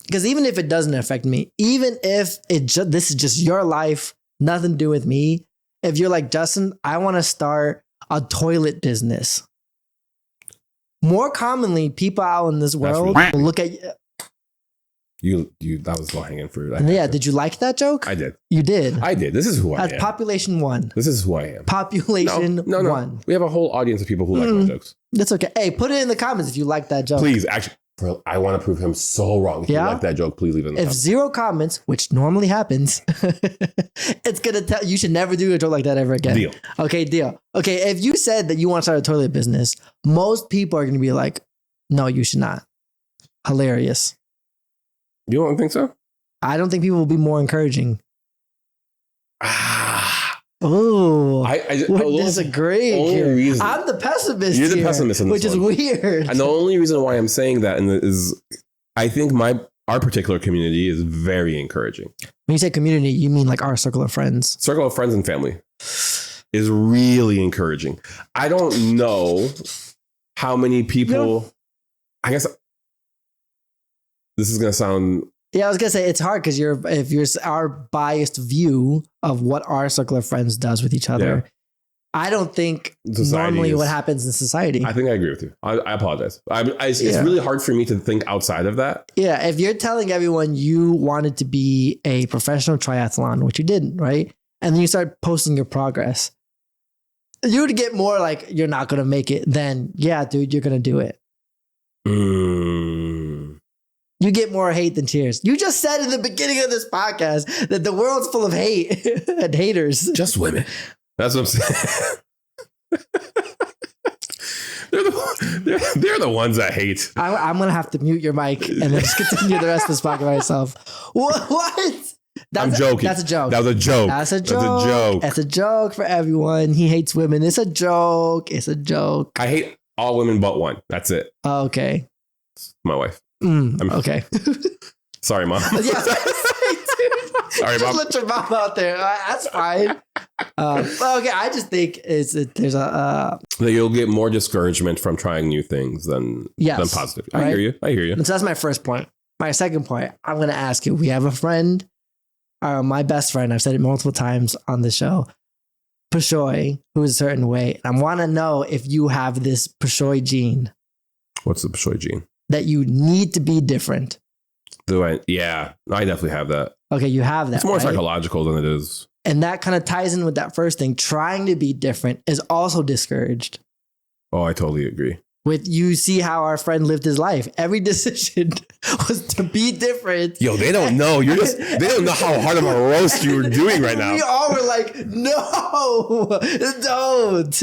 because even if it doesn't affect me, even if this is just your life, nothing to do with me. If you're like, Justin, I want to start a toilet business. More commonly, people out in this world will look at you. That was low hanging fruit. Yeah. Did you like that joke? I did. You did. I did. This is who I am. That's population 1. This is who I am. Population 1. We have a whole audience of people who like my jokes. That's okay. Hey, put it in the comments if you like that joke. Please, actually, I want to prove him so wrong. If you like that joke, please leave it in the If comments. 0 comments, which normally happens, it's going to tell you should never do a joke like that ever again. Deal. Okay, deal. Okay, if you said that you want to start a toilet business, most people are going to be like, no, you should not. Hilarious. You don't think so? I don't think people will be more encouraging. Oh, I would disagree. Reason, I'm the pessimist. You're the here, pessimist in this which is one. weird. And the only reason why I'm saying that is I think our particular community is very encouraging. When you say community, you mean like our circle of friends. Circle of friends and family is really encouraging. I don't know how many people. I guess this is gonna sound. Yeah, I was gonna say it's hard because if you're our biased view of what our circle of friends does with each other. Yeah. I don't think normally what happens in society. I think I agree with you. I apologize. It's really hard for me to think outside of that. Yeah, if you're telling everyone you wanted to be a professional triathlon, which you didn't, right? And then you start posting your progress, you would get more like you're not gonna make it than yeah, dude, you're gonna do it. You get more hate than cheers. You just said in the beginning of this podcast that the world's full of hate and haters. Just women. That's what I'm saying. they're the ones I hate. I'm going to have to mute your mic and then just continue the rest of this podcast by myself. What? I'm joking. That's a joke. That was a joke. That's a joke. That's a joke for everyone. He hates women. It's a joke. It's a joke. I hate all women but one. That's it. Okay. My wife. Okay. Sorry, Mom. Yeah. Sorry, Mom. Just let your mom out there. That's fine. Okay, I just think there's a you'll get more discouragement from trying new things than positive. I hear you. So that's my first point. My second point, I'm going to ask you. We have a friend, my best friend. I've said it multiple times on the show. Peshoy, who is a certain way. I want to know if you have this Peshoy gene. What's the Peshoy gene? That you need to be different. Do I? Yeah, I definitely have that. Okay, you have that. It's more right? psychological than it is. And that kind of ties in with that first thing. Trying to be different is also discouraged. Oh, I totally agree. You see how our friend lived his life. Every decision was to be different. Yo, they don't know. They don't know how hard of a roast you're doing right now. We all were like, no, don't.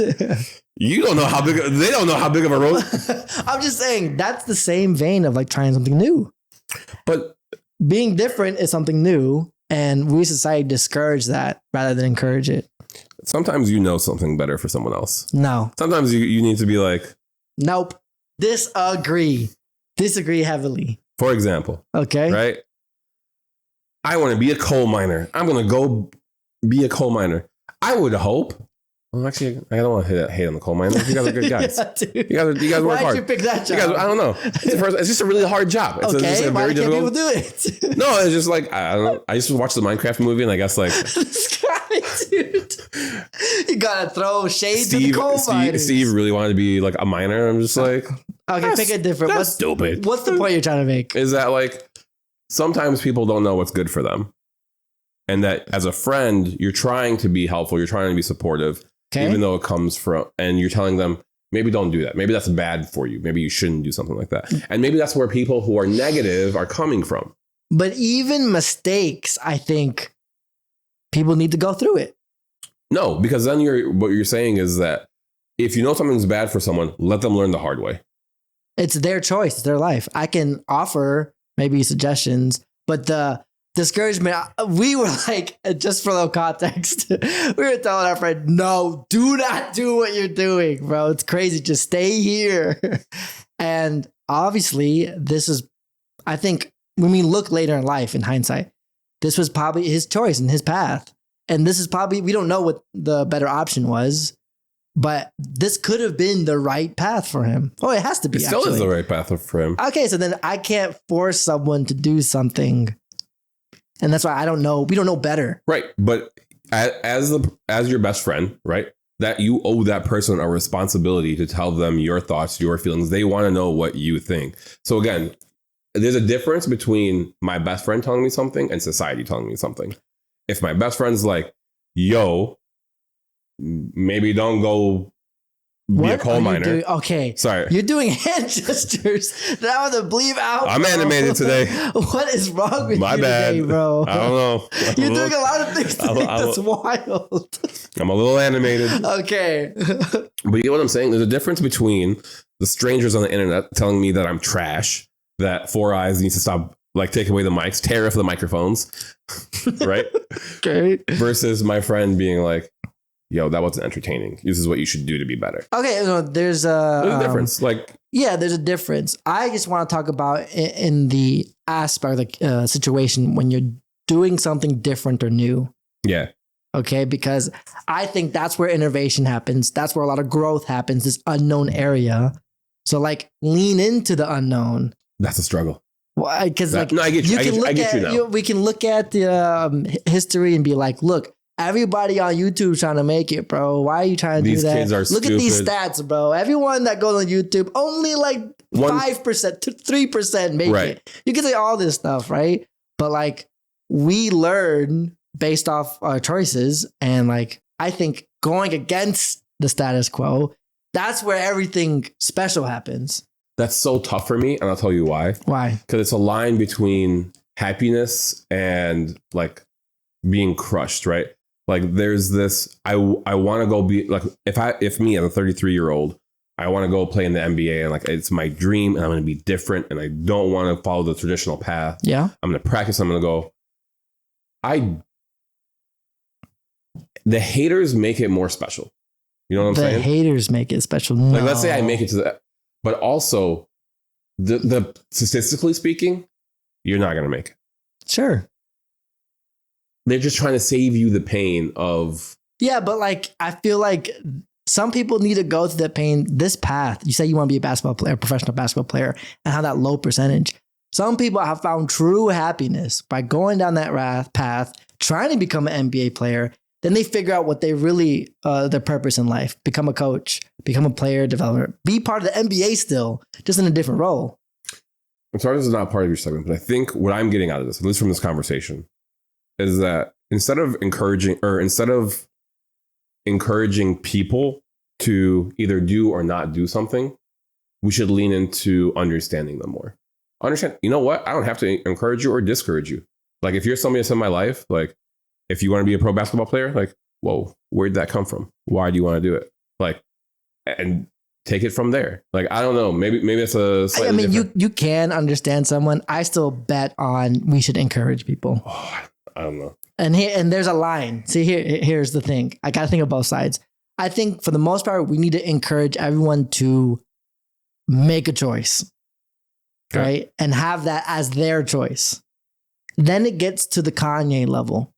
You don't know they don't know how big of a roast. I'm just saying that's the same vein of like trying something new. But being different is something new, and we society discourage that rather than encourage it. Sometimes you know something better for someone else. No. Sometimes you need to be like, nope. Disagree heavily. For example. Okay. Right? I want to be a coal miner. I'm going to go be a coal miner. I would hope. Well, actually, I don't want to hate on the coal miners. You guys are good guys. Yeah, you guys work hard. Why'd you pick that job? I don't know. It's just a really hard job. It's okay, why can't people do it? No, it's just like, I don't know. I used to watch the Minecraft movie, and I guess like... This guy, dude. You gotta throw shade to the coal miners. Steve really wanted to be like a miner. I'm just like... Okay, pick a different... That's stupid. What's the point you're trying to make? Is that like, sometimes people don't know what's good for them. And that as a friend, you're trying to be helpful. You're trying to be supportive. Okay. Even though it comes from, and you're telling them, maybe don't do that. Maybe that's bad for you. Maybe you shouldn't do something like that. And maybe that's where people who are negative are coming from. But even mistakes, I think people need to go through it. No, because then what you're saying is that if you know something's bad for someone, let them learn the hard way. It's their choice. It's their life. I can offer maybe suggestions, but the discouragement, we were like, just for a little context, we were telling our friend, no, do not do what you're doing, bro. It's crazy. Just stay here. And obviously, this is, I think, when we look later in life, in hindsight, this was probably his choice and his path. And this is probably, we don't know what the better option was, but this could have been the right path for him. Oh, it has to be. It still is the right path for him. Okay, so then I can't force someone to do something. And that's why I don't know. We don't know better. Right. But as your best friend, right, that you owe that person a responsibility to tell them your thoughts, your feelings. They want to know what you think. So again, there's a difference between my best friend telling me something and society telling me something. If my best friend's like, yo, maybe don't go be a What coal are you miner. doing? Okay. Sorry. You're doing hand gestures that I want to bleep out. I'm bro. animated today. What is wrong with My you bad, today, bro? I don't know. You're doing a lot of things today that's wild. I'm a little animated. Okay. But you get what I'm saying? There's a difference between the strangers on the internet telling me that I'm trash, that Four Eyes needs to stop, like, take away the mics, tear off the microphones, right? Okay. Versus my friend being like, yo, that wasn't entertaining. This is what you should do to be better. Okay. No, there's a difference. Like, yeah, there's a difference. I just want to talk about in the aspect, like situation when you're doing something different or new. yeah. Okay, because I think that's where innovation happens. That's where a lot of growth happens, this unknown area. So like lean into the unknown. That's a struggle. Because like No, I get you. I get you now. we can look at the history and be like, look, everybody on YouTube trying to make it, bro. Why are you trying to These do that? kids are Look at these stupid. stats, bro. Everyone that goes on YouTube, only like 5% to 3% make Right. it. You can say all this stuff, right? But like we learn based off our choices, and like I think going against the status quo, that's where everything special happens. That's so tough for me, and I'll tell you why. Why? Because it's a line between happiness and like being crushed, right? Like there's this, I want to go be like, if me as a 33-year-old, I want to go play in the NBA, and like it's my dream, and I'm going to be different, and I don't want to follow the traditional path. Yeah. I'm going to practice. I'm going to go. The haters make it more special. You know what I'm The saying? haters make it special. No. Like, let's say I make it to that, but also the statistically speaking, you're not going to make it. Sure. They're just trying to save you the pain of. Yeah, but like I feel like some people need to go through that pain, this path. You say you want to be a basketball player, professional basketball player, and have that low percentage. Some people have found true happiness by going down that path, trying to become an NBA player. Then they figure out what they really, their purpose in life, become a coach, become a player developer, be part of the NBA still, just in a different role. I'm sorry, this is not part of your segment, but I think what I'm getting out of this, at least from this conversation, is that instead of encouraging people to either do or not do something, we should lean into understanding them more. Understand, you know what? I don't have to encourage you or discourage you. Like if you're somebody that's in my life, like if you want to be a pro basketball player, like, whoa, where'd that come from? Why do you want to do it? Like, and take it from there. Like, I don't know. Maybe it's a slightly I mean, different. you can understand someone. I still bet on we should encourage people. Oh, I don't know. And there's a line. See, here's the thing. I got to think of both sides. I think for the most part, we need to encourage everyone to make a choice, Okay. right? And have that as their choice. Then it gets to the Kanye level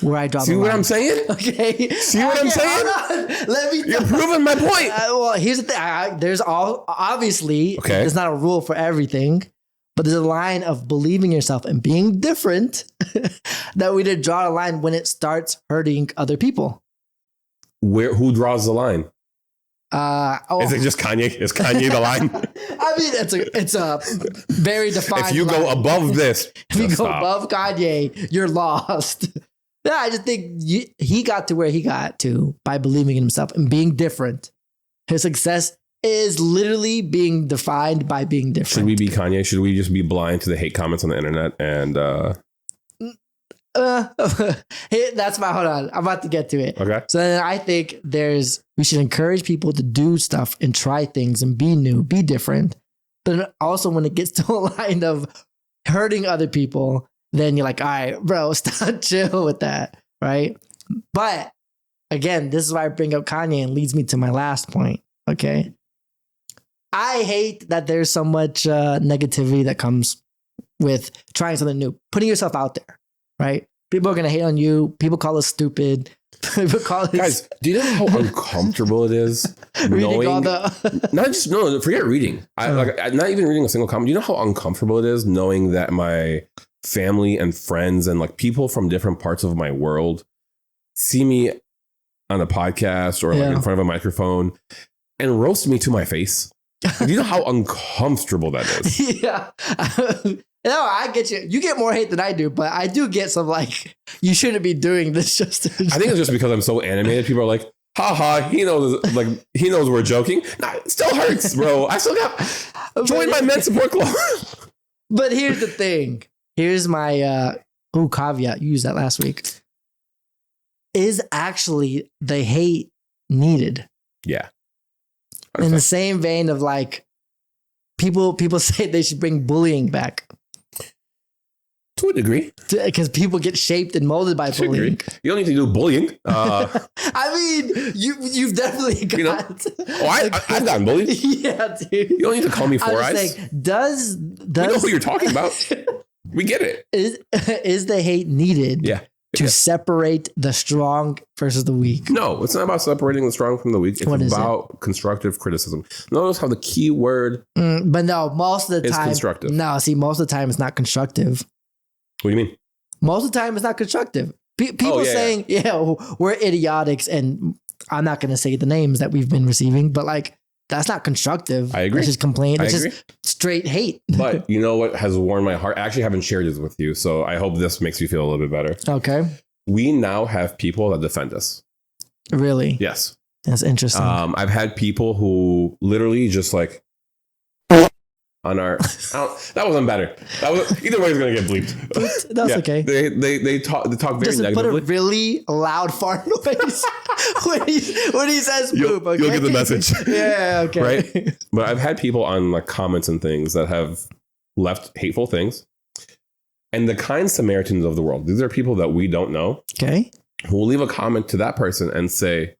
where I draw See the line. what I'm saying? Okay. See what I'm saying? Hold on. Let me. You're proving my point. Well, here's the thing. There's obviously, Okay. there's not a rule for everything, but there's a line of believing yourself and being different that we did draw a line when it starts hurting other people. Who draws the line? Is it just Kanye? Is Kanye the line? I mean, it's a very defined. If you go line. above this, if you go stop. above Kanye, you're lost. Yeah, I just think he got to where he got to by believing in himself and being different. His success is literally being defined by being different. Should we be Kanye? Should we just be blind to the hate comments on the internet? And that's my, hold on. I'm about to get to it. okay, So then I think we should encourage people to do stuff and try things and be new, be different. But also when it gets to a line of hurting other people, then you're like, all right, bro, stop, chill with that. Right. But again, this is why I bring up Kanye and leads me to my last point. Okay. I hate that there's so much negativity that comes with trying something new, putting yourself out there. Right? People are going to hate on you. People call us stupid. People call us... guys, do you know how uncomfortable it is reading all no, forget reading. I'm not even reading a single comment. Do you know how uncomfortable it is knowing that my family and friends and like people from different parts of my world see me on a podcast or like in front of a microphone and roast me to my face? Do you know how uncomfortable that is? Yeah. No, I get you. You get more hate than I do, but I do get some like, you shouldn't be doing this just to... I think it's just because I'm so animated. People are like, haha, he knows we're joking. Nah, it still hurts, bro. I still got join my men support club. But here's the thing. Here's my caveat. You used that last week. Is actually the hate needed? Yeah. In the same vein of like people say they should bring bullying back. To a degree. Because people get shaped and molded by bullying. You don't need to do bullying. I mean, you've definitely got. I've gotten bullied. Yeah, dude. You don't need to call me Four Eyes. Saying, does we know who you're talking about? We get it. Is the hate needed? Yeah. To separate the strong versus the weak? No, it's not about separating the strong from the weak. It's about constructive criticism. Notice how the key word. But no, most of the time. It's constructive. No, see, most of the time it's not constructive. What do you mean? Most of the time it's not constructive. People saying, we're idiotics, and I'm not going to say the names that we've been receiving, but like, that's not constructive. I agree. It's just complaint. It's just straight hate. But you know what has warmed my heart? I actually haven't shared this with you, so I hope this makes you feel a little bit better. Okay. We now have people that defend us. Really? Yes. That's interesting. I've had people who literally just like on our. That wasn't better. That was either way. It's gonna get bleeped. That's okay. They talk very just negatively. Put a really loud fart noise when he says poop. Okay? You'll get the message. Yeah. Okay. Right. But I've had people on like comments and things that have left hateful things. And the kind Samaritans of the world, these are people that we don't know. Okay. Who will leave a comment to that person and say,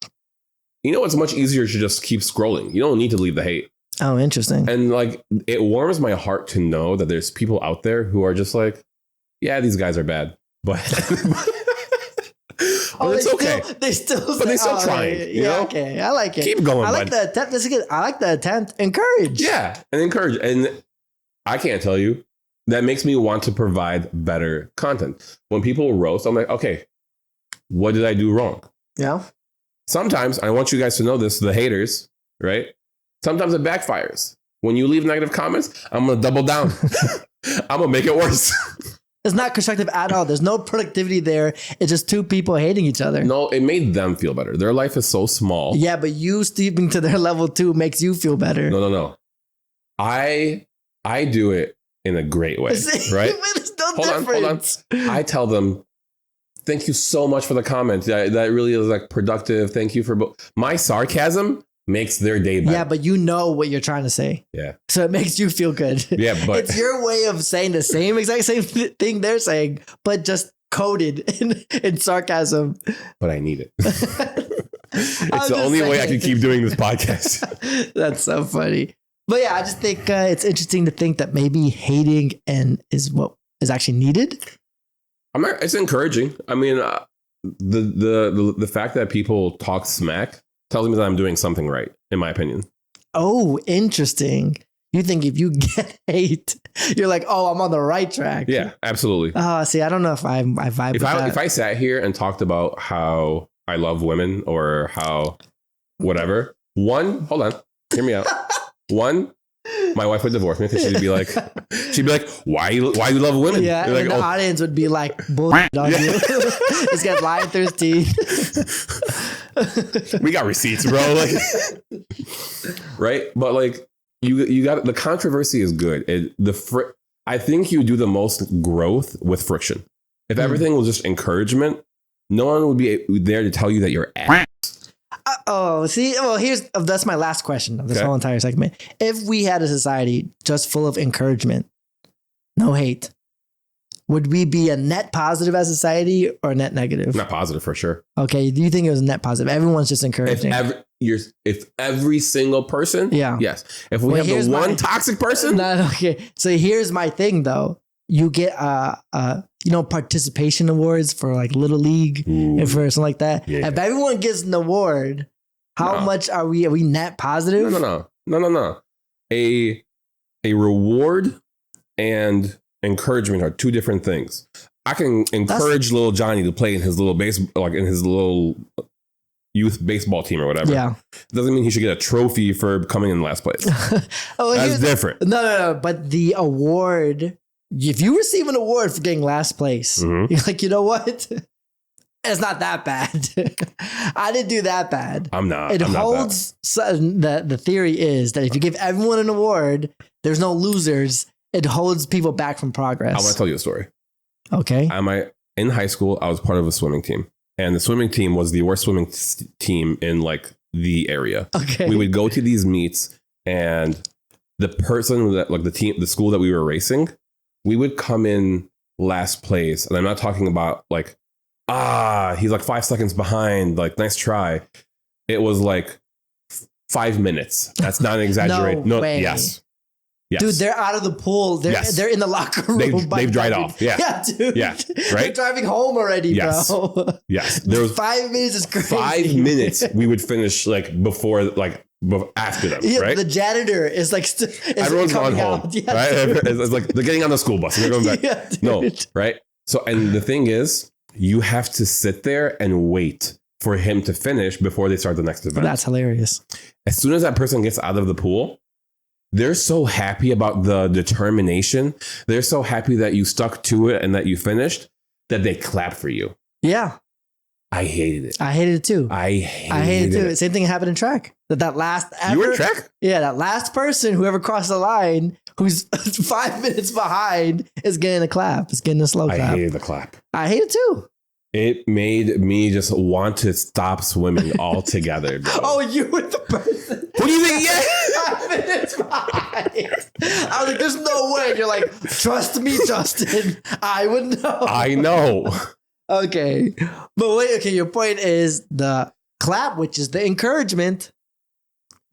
you know, it's much easier to just keep scrolling. You don't need to leave the hate. Oh, interesting. And like, it warms my heart to know that there's people out there who are just like, yeah, these guys are bad, but, but it's okay. They still trying. You know? Okay. I like it. Keep going, I like the attempt. I like the attempt. Encourage. Yeah. And encourage. And I can't tell you, that makes me want to provide better content. When people roast, I'm like, okay, what did I do wrong? Yeah. Sometimes I want you guys to know this, the haters, right? Sometimes it backfires. When you leave negative comments, I'm going to double down. I'm going to make it worse. It's not constructive at all. There's no productivity there. It's just two people hating each other. No, it made them feel better. Their life is so small. Yeah, but you stooping to their level too makes you feel better. No. I do it in a great way, right? Hold on. I tell them, thank you so much for the comment. That really is like productive. Thank you for my sarcasm makes their day better. Yeah, but you know what you're trying to say. Yeah. So it makes you feel good. Yeah, but it's your way of saying the exact same thing they're saying, but just coded in sarcasm. But I need it. It's the only way I can keep doing this podcast. That's so funny. But yeah, I just think it's interesting to think that maybe hating is what is actually needed. It's encouraging. I mean, the fact that people talk smack tells me that I'm doing something right, in my opinion. Oh, interesting. You think if you get hate, you're like, oh, I'm on the right track. Yeah, absolutely. See, I don't know if I vibe with that. If I sat here and talked about how I love women or how whatever, hold on, hear me out. One, my wife would divorce me because she'd be like, why you love women? Yeah, like, and the audience would be like, bullshit on you. This guy's lying through his teeth. We got receipts, bro. Like, right? But like, you got the controversy is good. I think you do the most growth with friction. If everything was just encouragement, no one would be there to tell you that you're ass. That's my last question of this whole entire segment. If we had a society just full of encouragement, no hate, would we be a net positive as a society or net negative? Not positive for sure. Okay. Do you think it was a net positive? Everyone's just encouraging. If every single person, yes. If we have the one toxic person, okay. So here's my thing though. You get participation awards for like Little League and for something like that. Yeah. If everyone gets an award, how much are we net positive? No. A reward and encouragement are two different things. I can encourage little Johnny to play in his little youth baseball team or whatever. Yeah. Doesn't mean he should get a trophy for coming in last place. That's different. No. But the award, if you receive an award for getting last place, you're like, you know what? It's not that bad. I didn't do that bad. I'm not. It I'm not holds. The theory is that if you give everyone an award, there's no losers. It holds people back from progress. I want to tell you a story. Okay. In high school, I was part of a swimming team, and the swimming team was the worst swimming team in like the area. Okay. We would go to these meets, and the person that like the school that we were racing, we would come in last place, and I'm not talking about like, he's like 5 seconds behind, like nice try. It was like 5 minutes. That's not an exaggeration. No way. Yes. Dude, they're out of the pool. They're in the locker room. They've dried off. Yeah. Yeah, dude. Yeah. They're Right. driving home already, Yes. bro. Yes. There was 5 minutes is crazy. 5 minutes we would finish like after them, Yeah, right? the janitor is like Everyone's gone home, Yeah, right? It's like they're getting on the school bus and they're going back. Yeah, dude. No, right? So, and the thing is, you have to sit there and wait for him to finish before they start the next event. That's hilarious. As soon as that person gets out of the pool, they're so happy about the determination. They're so happy that you stuck to it and that you finished that they clap for you. Yeah. I hated it. I hated it too. I hated it too. it. Same thing happened in track. That last You were in track? Yeah, that last person, whoever crossed the line, who's 5 minutes behind, is getting a clap. Is getting a slow clap. I hated the clap. I hate it too. It made me just want to stop swimming altogether, bro. Oh, you were the person. What do you think? Yeah. 5 minutes behind. I was like, there's no way. And you're like, trust me, Justin. I would know. I know. Okay. But wait, okay, your point is the clap, which is the encouragement,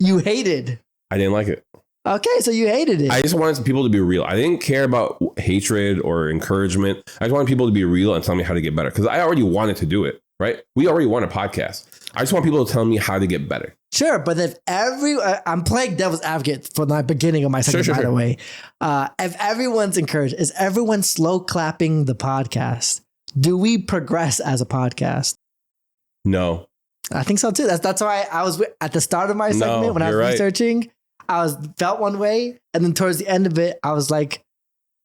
you hated. I didn't like it. Okay, so you hated it. I just wanted people to be real. I didn't care about hatred or encouragement. I just wanted people to be real and tell me how to get better because I already wanted to do it, right? We already want a podcast. I just want people to tell me how to get better. Sure, but if I'm playing devil's advocate for the beginning of my segment, by the way. If everyone's encouraged, is everyone slow clapping the podcast? Do we progress as a podcast? No. I think so too. That's why I was at the start of my segment when I was researching. I felt one way, and then towards the end of it, I was like,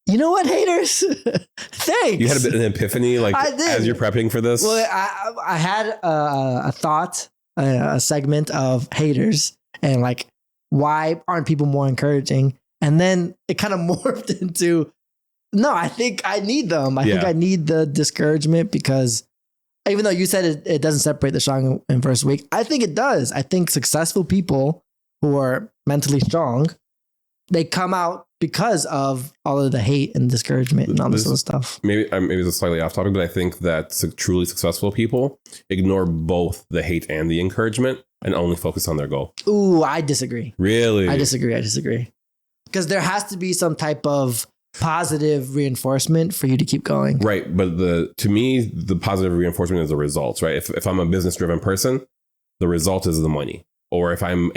"You know what, haters? Thanks." You had a bit of an epiphany, like as you're prepping for this. Well, I had a thought, a segment of haters, and like, why aren't people more encouraging? And then it kind of morphed into, no, I think I need them. I think I need the discouragement because even though you said it doesn't separate the strong and first weak, I think it does. I think successful people who are mentally strong, they come out because of all of the hate and discouragement and all this other stuff. Maybe it's slightly off topic, but I think that truly successful people ignore both the hate and the encouragement and only focus on their goal. Ooh, I disagree. Really? I disagree. Because there has to be some type of positive reinforcement for you to keep going. Right. But to me, the positive reinforcement is the results, right? If I'm a business driven person, the result is the money. Or if I'm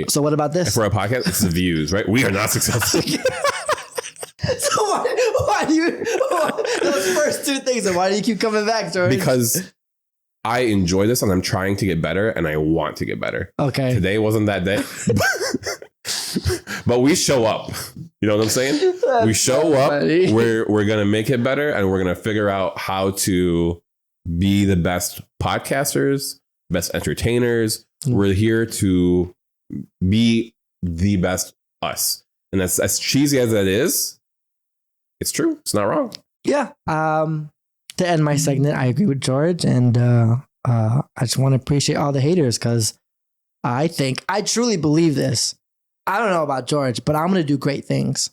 So what about this? For a podcast, it's the views, right? We are not successful. So why do you those first two things? And why do you keep coming back, George? Because I enjoy this and I'm trying to get better and I want to get better. Okay. Today wasn't that day. But we show up. You know what I'm saying? We show up. Funny. We're gonna make it better and we're gonna figure out how to be the best podcasters, best entertainers. We're here to be the best us. And that's as cheesy as that is, it's true. It's not wrong. Yeah. To end my segment, I agree with George. And I just want to appreciate all the haters because I truly believe this. I don't know about George, but I'm going to do great things.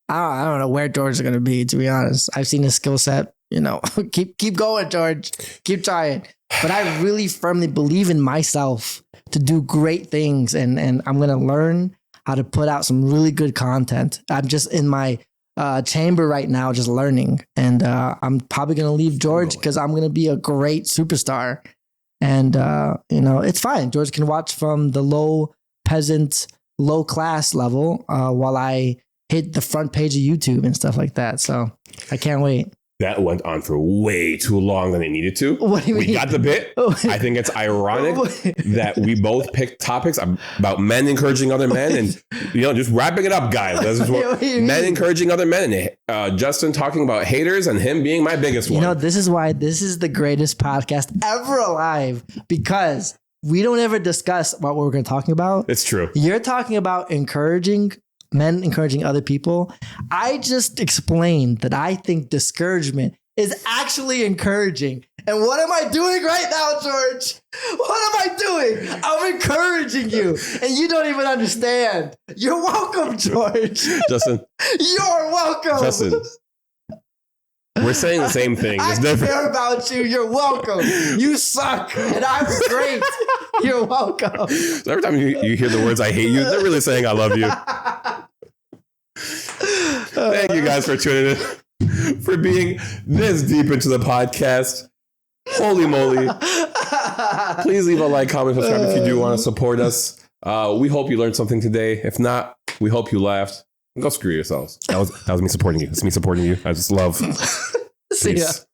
I don't know where George is going to be, to be honest. I've seen his skill set. You know, keep going, George. Keep trying. But I really firmly believe in myself to do great things. And I'm going to learn how to put out some really good content. I'm just in my chamber right now, just learning. And I'm probably going to leave George because I'm going to be a great superstar. And, it's fine. George can watch from the low peasant, low class level while I hit the front page of YouTube and stuff like that. So I can't wait. that went on for way too long than it needed to. What do you We mean? got the bit. I think it's ironic that we both picked topics about men encouraging other men, and just wrapping it up, guys. This is What do you men mean? encouraging other men, and Justin talking about haters and him being my biggest one. This is why this is the greatest podcast ever alive, because we don't ever discuss what we're going to talking about. It's true. You're talking about men encouraging other people. I just explained that I think discouragement is actually encouraging. And what am I doing right now, George? What am I doing? I'm encouraging you. And you don't even understand. You're welcome, George. Justin. You're welcome. Justin. We're saying the same thing. It's I different. care about you. You're welcome. You suck. And I'm great. You're welcome. So every time you hear the words "I hate you," they're really saying "I love you." Thank you guys for tuning in, for being this deep into the podcast. Holy moly! Please leave a like, comment, subscribe if you do want to support us. We hope you learned something today. If not, we hope you laughed. Go screw yourselves. That was me supporting you. It's me supporting you. I just love. See ya. Peace.